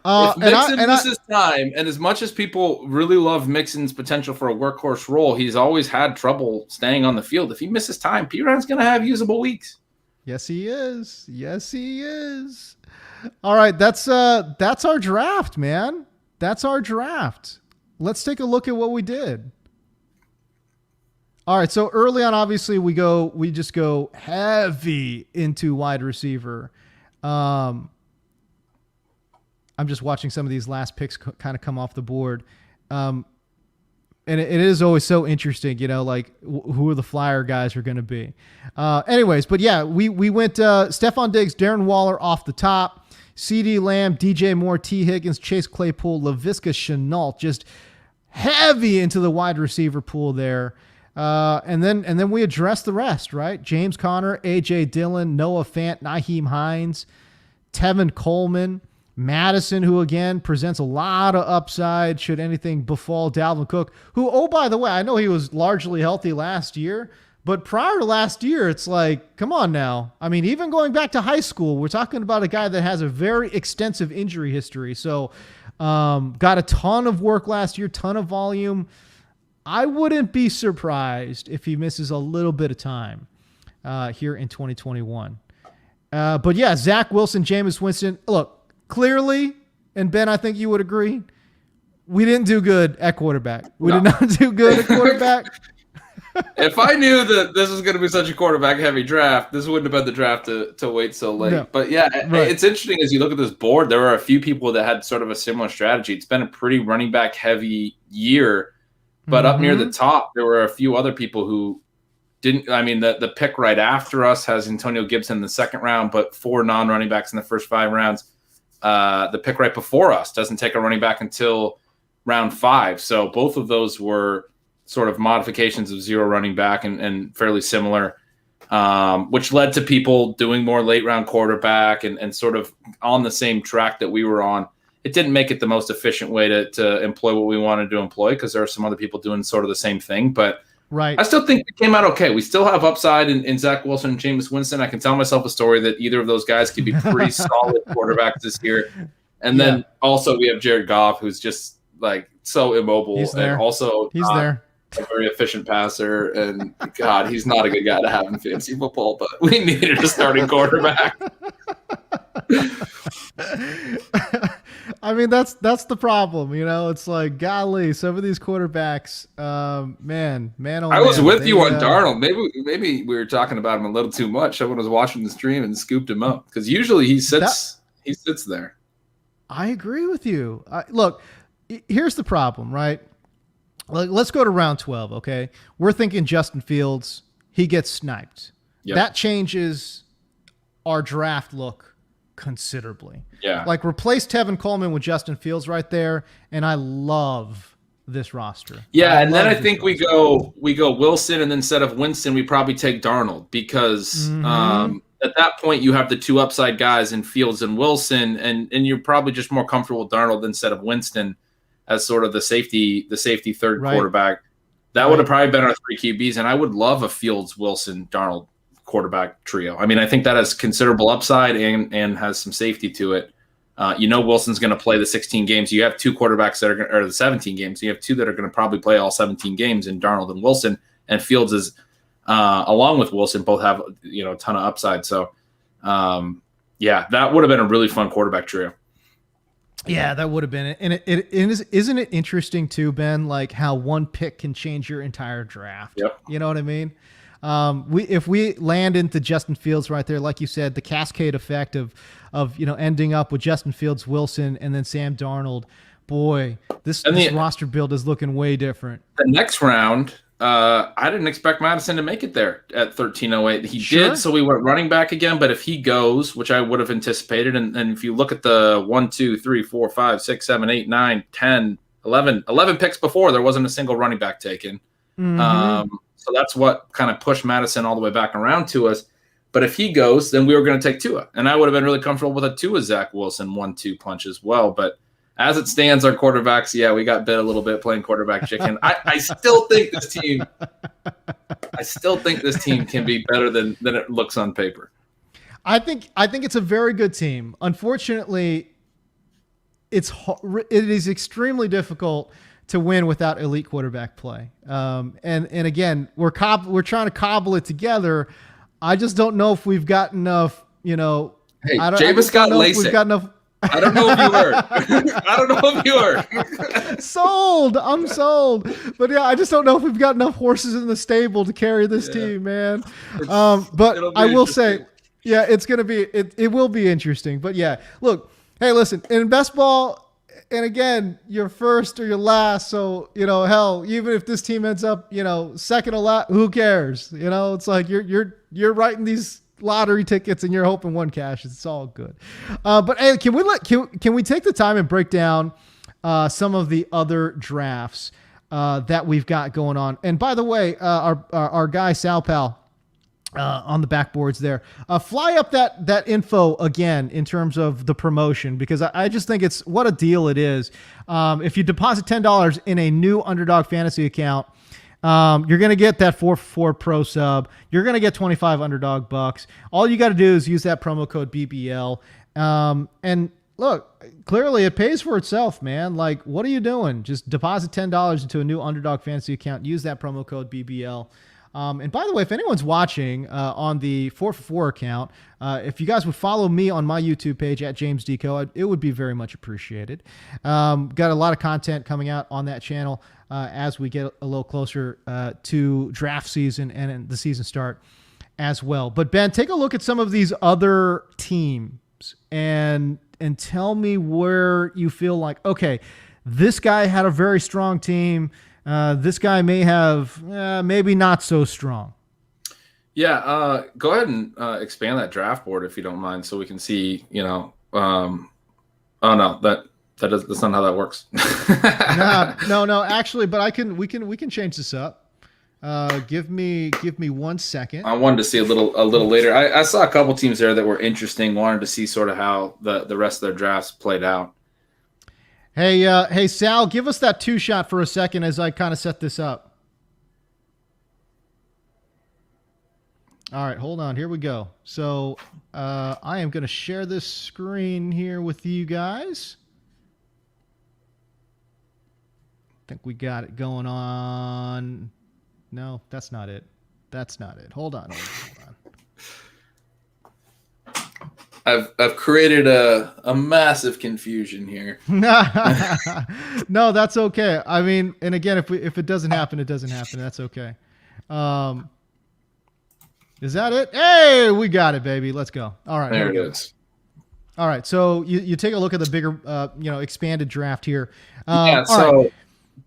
If Mixon misses time, and as much as people really love Mixon's potential for a workhorse role, he's always had trouble staying on the field. If he misses time, Perine's going to have usable weeks. Yes, he is. Yes, he is. All right, that's our draft, man. That's our draft. Let's take a look at what we did. All right, so early on, obviously, we just go heavy into wide receiver. I'm just watching some of these last picks kind of come off the board. And it is always so interesting, like who are the flyer guys are going to be. Anyways, but yeah, we went Stephon Diggs, Darren Waller off the top, CeeDee Lamb, DJ Moore, T. Higgins, Chase Claypool, LaVisca Chenault, just heavy into the wide receiver pool there. And then we address the rest, right? James Conner, A.J. Dillon, Noah Fant, Nyheim Hines, Tevin Coleman, Madison, who again presents a lot of upside should anything befall Dalvin Cook, who, oh, by the way, I know he was largely healthy last year, but prior to last year, it's like, come on now. I mean, even going back to high school, we're talking about a guy that has a very extensive injury history. So got a ton of work last year, ton of volume. I wouldn't be surprised if he misses a little bit of time here in 2021. But yeah, Zach Wilson, Jameis Winston. Look, clearly, and Ben, I think you would agree, we didn't do good at quarterback. We did not do good at quarterback. If I knew that this was going to be such a quarterback-heavy draft, this wouldn't have been the draft to wait so late. No. But yeah, right. It's interesting as you look at this board, there are a few people that had sort of a similar strategy. It's been a pretty running back-heavy year. But up near the top, there were a few other people who didn't. I mean, the pick right after us has Antonio Gibson in the second round, but 4 non-running backs in the first 5 rounds. The pick right before us doesn't take a running back until round 5. So both of those were sort of modifications of 0 running back and fairly similar, which led to people doing more late round quarterback and sort of on the same track that we were on. It didn't make it the most efficient way to employ what we wanted to employ because there are some other people doing sort of the same thing. But right, I still think it came out okay. We still have upside in Zach Wilson and Jameis Winston. I can tell myself a story that either of those guys could be pretty solid quarterbacks this year. And then also we have Jared Goff, who's just like so immobile. He's there. And also he's there. A very efficient passer. And God, he's not a good guy to have in fantasy football, but we needed a starting quarterback. I mean, that's the problem, It's like, golly, some of these quarterbacks, man. I was with you on Darnold. Maybe we were talking about him a little too much. Someone was watching the stream and scooped him up because usually he sits there. I agree with you. Look, here's the problem, right? Like, let's go to round 12. Okay, we're thinking Justin Fields. He gets sniped. Yep. That changes our draft look considerably. Yeah. Like, replace Tevin Coleman with Justin Fields right there, and I love this roster. Yeah, and then I think we go Wilson, and then instead of Winston, we probably take Darnold because at that point you have the 2 upside guys in Fields and Wilson, and you're probably just more comfortable with Darnold instead of Winston as sort of the safety third quarterback. That would have probably been our 3 QBs, and I would love a Fields, Wilson, Darnold quarterback trio. I mean, I think that has considerable upside and has some safety to it. Wilson's going to play the 16 games. You have 2 quarterbacks that are the 17 games. You have 2 that are going to probably play all 17 games in Darnold and Wilson. And Fields is along with Wilson, both have a ton of upside. So, that would have been a really fun quarterback trio. Yeah, that would have been it. And isn't it interesting too, Ben, like how one pick can change your entire draft? Yep. You know what I mean? If we land into Justin Fields right there, like you said, the cascade effect of ending up with Justin Fields, Wilson, and then Sam Darnold, boy, this roster build is looking way different. The next round, I didn't expect Madison to make it there at 1308. He did, so we went running back again. But if he goes, which I would have anticipated, and if you look at the 1, 2, 3, 4, 5, 6, 7, 8, 9, 10, 11 picks before, there wasn't a single running back taken. Mm-hmm. So that's what kind of pushed Madison all the way back around to us. But if he goes, then we were going to take Tua. And I would have been really comfortable with a Tua Zach Wilson 1-2 punch as well. But as it stands, our quarterbacks, we got bit a little bit playing quarterback chicken. I still think this team can be better than it looks on paper. I think it's a very good team. Unfortunately, it is extremely difficult to win without elite quarterback play. And again, we're trying to cobble it together. I just don't know if we've got enough, Hey, Jameis got LASIK. We've got enough. I don't know if you heard. Sold. I'm sold. But I just don't know if we've got enough horses in the stable to carry this team, man. But I will say, it's going to be, it will be interesting. But look, hey, listen, in best ball, and again, you're first or you're last. So, hell, even if this team ends up, second or last, who cares? It's like you're writing these lottery tickets and you're hoping one cashes. It's all good. But hey, can we take the time and break down some of the other drafts that we've got going on? And by the way, our guy Sal Pal on the backboards there, fly up that info again in terms of the promotion, because I just think it's what a deal it is. If you deposit $10 in a new Underdog Fantasy account, you're going to get that 4 Pro sub. You're going to get 25 Underdog bucks. All you got to do is use that promo code BBL. And look, clearly it pays for itself, man. Like, what are you doing? Just deposit $10 into a new Underdog Fantasy account. Use that promo code BBL. And by the way, if anyone's watching on the 4for4 account, if you guys would follow me on my YouTube page at James Koh, it would be very much appreciated. Got a lot of content coming out on that channel as we get a little closer to draft season and the season start as well. But Ben, take a look at some of these other teams and tell me where you feel like, okay, this guy had a very strong team. This guy may have maybe not so strong. Yeah, go ahead and expand that draft board if you don't mind, so we can see. Oh no, that's not how that works. No. Actually, but we can change this up. Give me 1 second. I wanted to see a little later. I saw a couple teams there that were interesting. Wanted to see sort of how the rest of their drafts played out. Hey, Sal, give us that 2 shot for a second as I kind of set this up. All right, hold on. Here we go. So I am going to share this screen here with you guys. I think we got it going on. No, that's not it. Hold on. I've created a massive confusion here. No, that's okay. I mean, and again, if it doesn't happen, it doesn't happen. That's okay. Is that it? Hey, we got it, baby. Let's go. All right. There it is. All right. So you take a look at the bigger, expanded draft here. Right.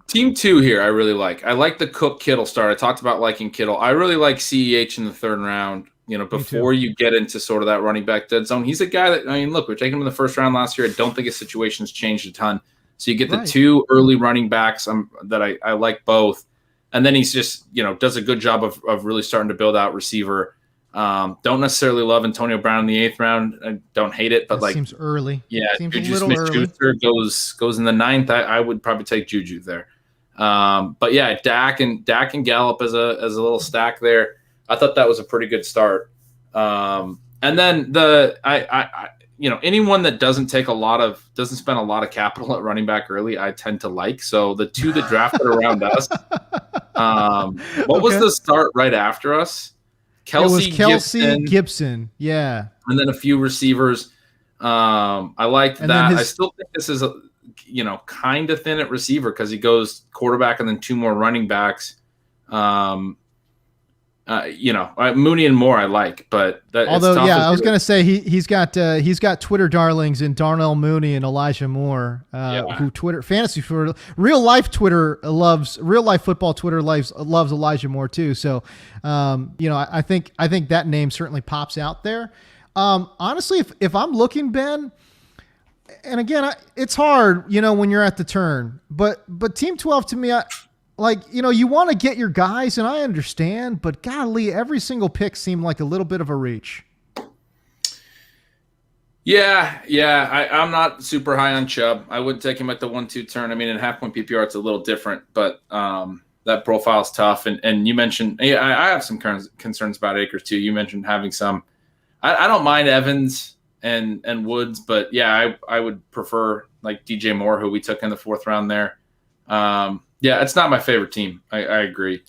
Team 2 here, I really like. I like the Cook-Kittle start. I talked about liking Kittle. I really like CEH in the 3rd round. Before you get into sort of that running back dead zone, he's a guy that, look, we're taking him in the 1st round last year. I don't think his situation's changed a ton. So you get the 2 early running backs that I like both. And then he's just, does a good job of really starting to build out receiver. Don't necessarily love Antonio Brown in the 8th round. I don't hate it, but that seems early. Yeah, seems Juju Smith-Schuster goes in the 9th. I would probably take Juju there. But yeah, Dak and Gallup as a little stack there. I thought that was a pretty good start. And then anyone that doesn't spend a lot of capital at running back early, I tend to like. So the two that drafted around us, what was the start right after us? It was Kelsey, Gibson. Yeah. And then a few receivers. I liked that. I still think this is kind of thin at receiver because he goes quarterback and then two more running backs. Mooney and Moore I like, but I was going to say he's got Twitter darlings in Darnell Mooney and Elijah Moore, who fantasy for real life football Twitter loves Elijah Moore too. So, I think that name certainly pops out there. Honestly, if I'm looking, Ben, and again, it's hard, when you're at the turn, but Team 12 to me, you want to get your guys, and I understand, but golly, every single pick seemed like a little bit of a reach. Yeah. I'm not super high on Chubb. I wouldn't take him at the 1-2 turn. I mean, in half-point PPR, it's a little different, but that profile's tough. And you mentioned, I have some concerns about Akers too. You mentioned having some. I don't mind Evans and Woods, but yeah, I would prefer like DJ Moore, who we took in the 4th round there. Yeah, it's not my favorite team. I agree.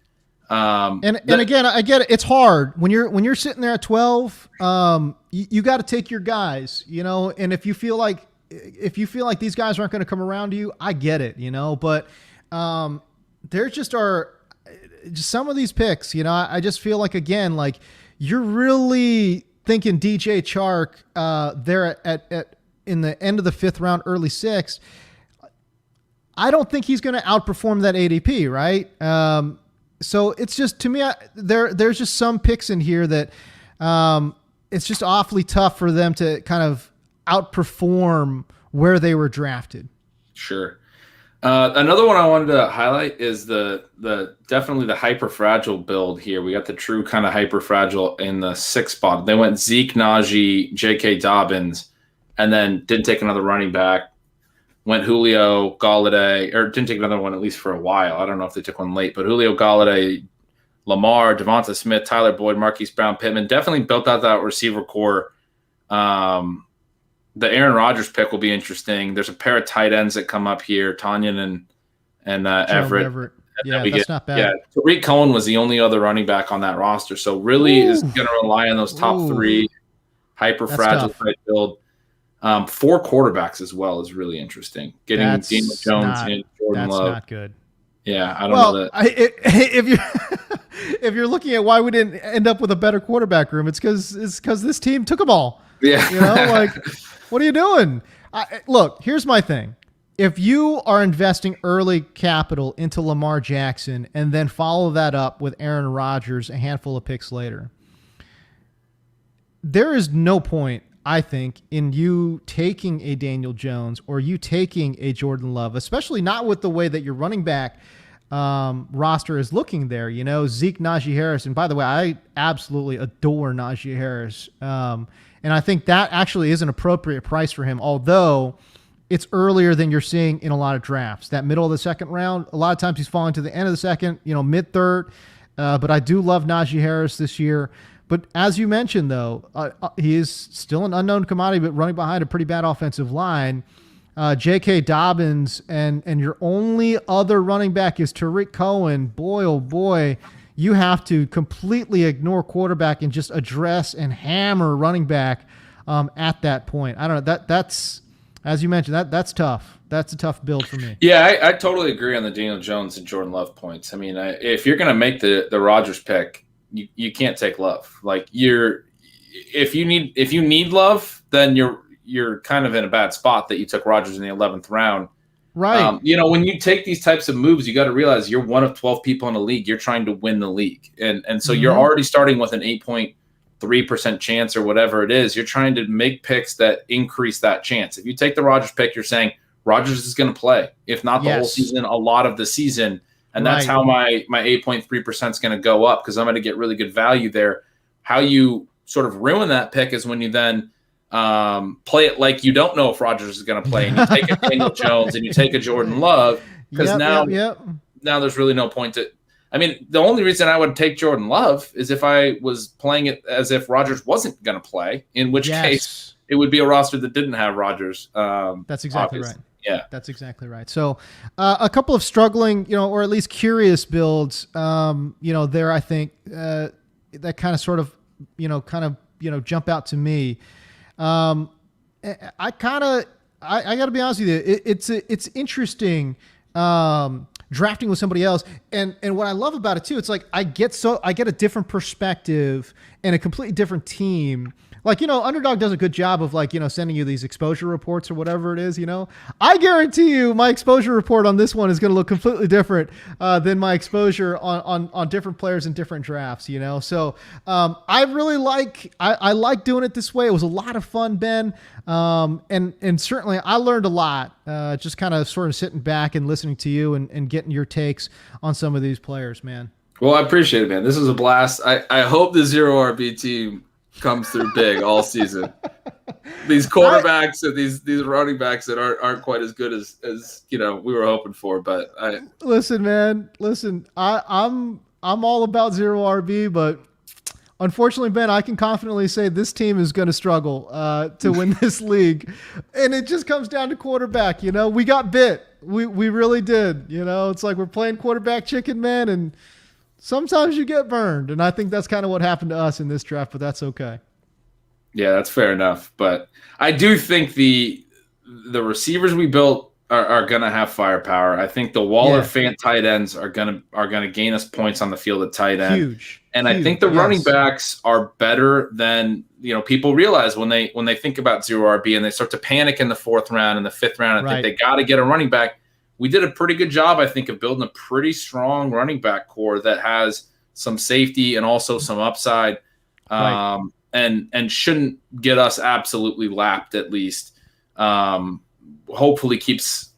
And again, I get it. It's hard when you're sitting there at 12. You got to take your guys, and if you feel like these guys aren't going to come around to you, I get it, but there just are just some of these picks, I just feel like, again, like you're really thinking DJ Chark there at in the end of the 5th round, early 6th. I don't think he's going to outperform that ADP, right? So it's just, to me, there's just some picks in here that it's just awfully tough for them to kind of outperform where they were drafted. Sure. Another one I wanted to highlight is the definitely the hyper fragile build here. We got the true kind of hyper fragile in the 6th spot. They went Zeke, Najee, J.K. Dobbins, and then didn't take another running back. Went Julio, Galladay, or didn't take another one at least for a while. I don't know if they took one late, but Julio, Galladay, Lamar, Devonta Smith, Tyler Boyd, Marquise Brown, Pittman definitely built out that receiver core. The Aaron Rodgers pick will be interesting. There's a pair of tight ends that come up here, Tanyan and Everett. Yeah, that's not bad. Yeah, Tariq Cohen was the only other running back on that roster, so really is going to rely on those top 3 hyper fragile type build. 4 quarterbacks as well is really interesting. Getting Daniel Jones and Jordan Love. That's not good. Yeah, I don't know that. If you're looking at why we didn't end up with a better quarterback room, it's because this team took them all. Yeah, what are you doing? Look, here's my thing. If you are investing early capital into Lamar Jackson and then follow that up with Aaron Rodgers a handful of picks later, there is no point, I think, in you taking a Daniel Jones or you taking a Jordan Love, especially not with the way that your running back roster is looking there. Zeke, Najee Harris. And by the way, I absolutely adore Najee Harris. And I think that actually is an appropriate price for him, although it's earlier than you're seeing in a lot of drafts. That middle of the 2nd round, a lot of times he's falling to the end of the 2nd, mid-3rd. But I do love Najee Harris this year. But as you mentioned, though, he is still an unknown commodity, but running behind a pretty bad offensive line. J.K. Dobbins and your only other running back is Tariq Cohen. Boy, oh boy, you have to completely ignore quarterback and just address and hammer running back at that point. I don't know. That's as you mentioned, that's tough. That's a tough build for me. Yeah, I totally agree on the Daniel Jones and Jordan Love points. I mean, if you're going to make the Rodgers pick, you can't take Love. Like if you need Love, then you're kind of in a bad spot that you took Rodgers in the 11th round. Right. When you take these types of moves, you got to realize you're one of 12 people in the league. You're trying to win the league. And so you're already starting with an 8.3% chance or whatever it is. You're trying to make picks that increase that chance. If you take the Rodgers pick, you're saying Rodgers is going to play. If not the whole season, a lot of the season. And that's how my 8.3% is going to go up because I'm going to get really good value there. How you sort of ruin that pick is when you then play it like you don't know if Rodgers is going to play, and you take a Daniel Jones and you take a Jordan Love because now there's really no point to. I mean, the only reason I would take Jordan Love is if I was playing it as if Rodgers wasn't going to play, in which case it would be a roster that didn't have Rodgers. That's exactly obviously. right. Yeah, that's exactly right. So a couple of struggling, or at least curious builds, there, I think that kind of sort of, jump out to me. I got to be honest with you. It's interesting drafting with somebody else. And what I love about it too, it's like I get a different perspective and a completely different team. Like, Underdog does a good job of sending you these exposure reports or whatever it is, I guarantee you my exposure report on this one is going to look completely different than my exposure on different players in different drafts, So I really I like doing it this way. It was a lot of fun, Ben. And certainly I learned a lot just kind of sort of sitting back and listening to you and getting your takes on some of these players, man. Well, I appreciate it, man. This was a blast. I hope the Zero RB team comes through big all season. These quarterbacks and these running backs that aren't quite as good as we were hoping for. But listen, man. I'm all about Zero RB, but unfortunately, Ben, I can confidently say this team is going to struggle to win this league, and it just comes down to quarterback. We got bit. We really did. It's like we're playing quarterback chicken, man, and sometimes you get burned, and I think that's kind of what happened to us in this draft, but that's okay. Yeah, that's fair enough. But I do think the receivers we built are going to have firepower. I think the Waller Fant tight ends are going to gain us points on the field at tight end. Huge. And I think the running backs are better than people realize when they think about Zero RB and they start to panic in the 4th round and the 5th round and think they got to get a running back. We did a pretty good job, I think, of building a pretty strong running back core that has some safety and also some upside, and shouldn't get us absolutely lapped, at least. Hopefully keeps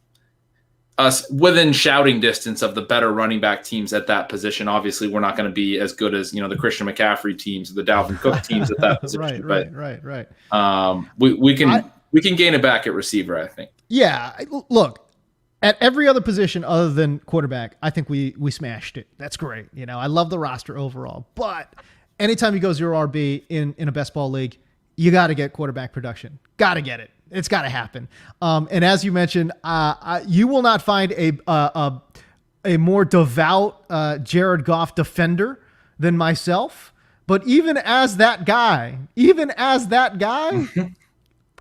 us within shouting distance of the better running back teams at that position. Obviously, we're not going to be as good as the Christian McCaffrey teams or the Dalvin Cook teams at that position. Right. We can gain it back at receiver, I think. Yeah, look. At every other position other than quarterback, I think we smashed it. That's great. I love the roster overall. But anytime you go Zero RB in a best ball league, you got to get quarterback production. Got to get it. It's got to happen. And as you mentioned, you will not find a more devout Jared Goff defender than myself. But even as that guy,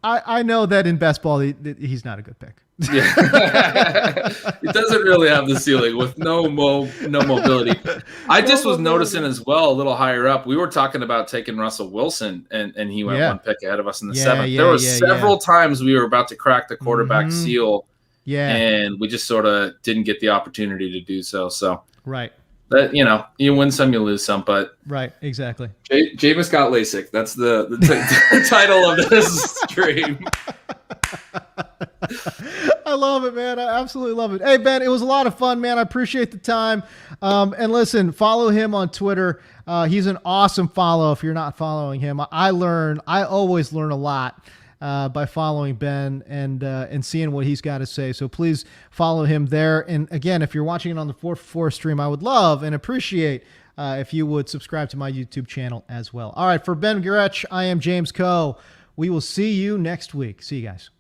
I know that in best ball, he's not a good pick. Yeah. It doesn't really have the ceiling with no mobility. I just was noticing as well a little higher up. We were talking about taking Russell Wilson and he went one pick ahead of us in the 7th. There were several times we were about to crack the quarterback seal. Yeah. And we just sort of didn't get the opportunity to do so. So that you win some, you lose some, but exactly. Jameis got LASIK. That's the title of this stream. I love it, man. I absolutely love it. Hey, Ben, it was a lot of fun, man. I appreciate the time. And listen, follow him on Twitter. He's an awesome follow. If you're not following him, I always learn a lot by following Ben and seeing what he's got to say. So please follow him there. And again, if you're watching it on the 4for4 stream, I would love and appreciate if you would subscribe to my YouTube channel as well. All right, for Ben Gretch, I am James Koh. We will see you next week. See you guys.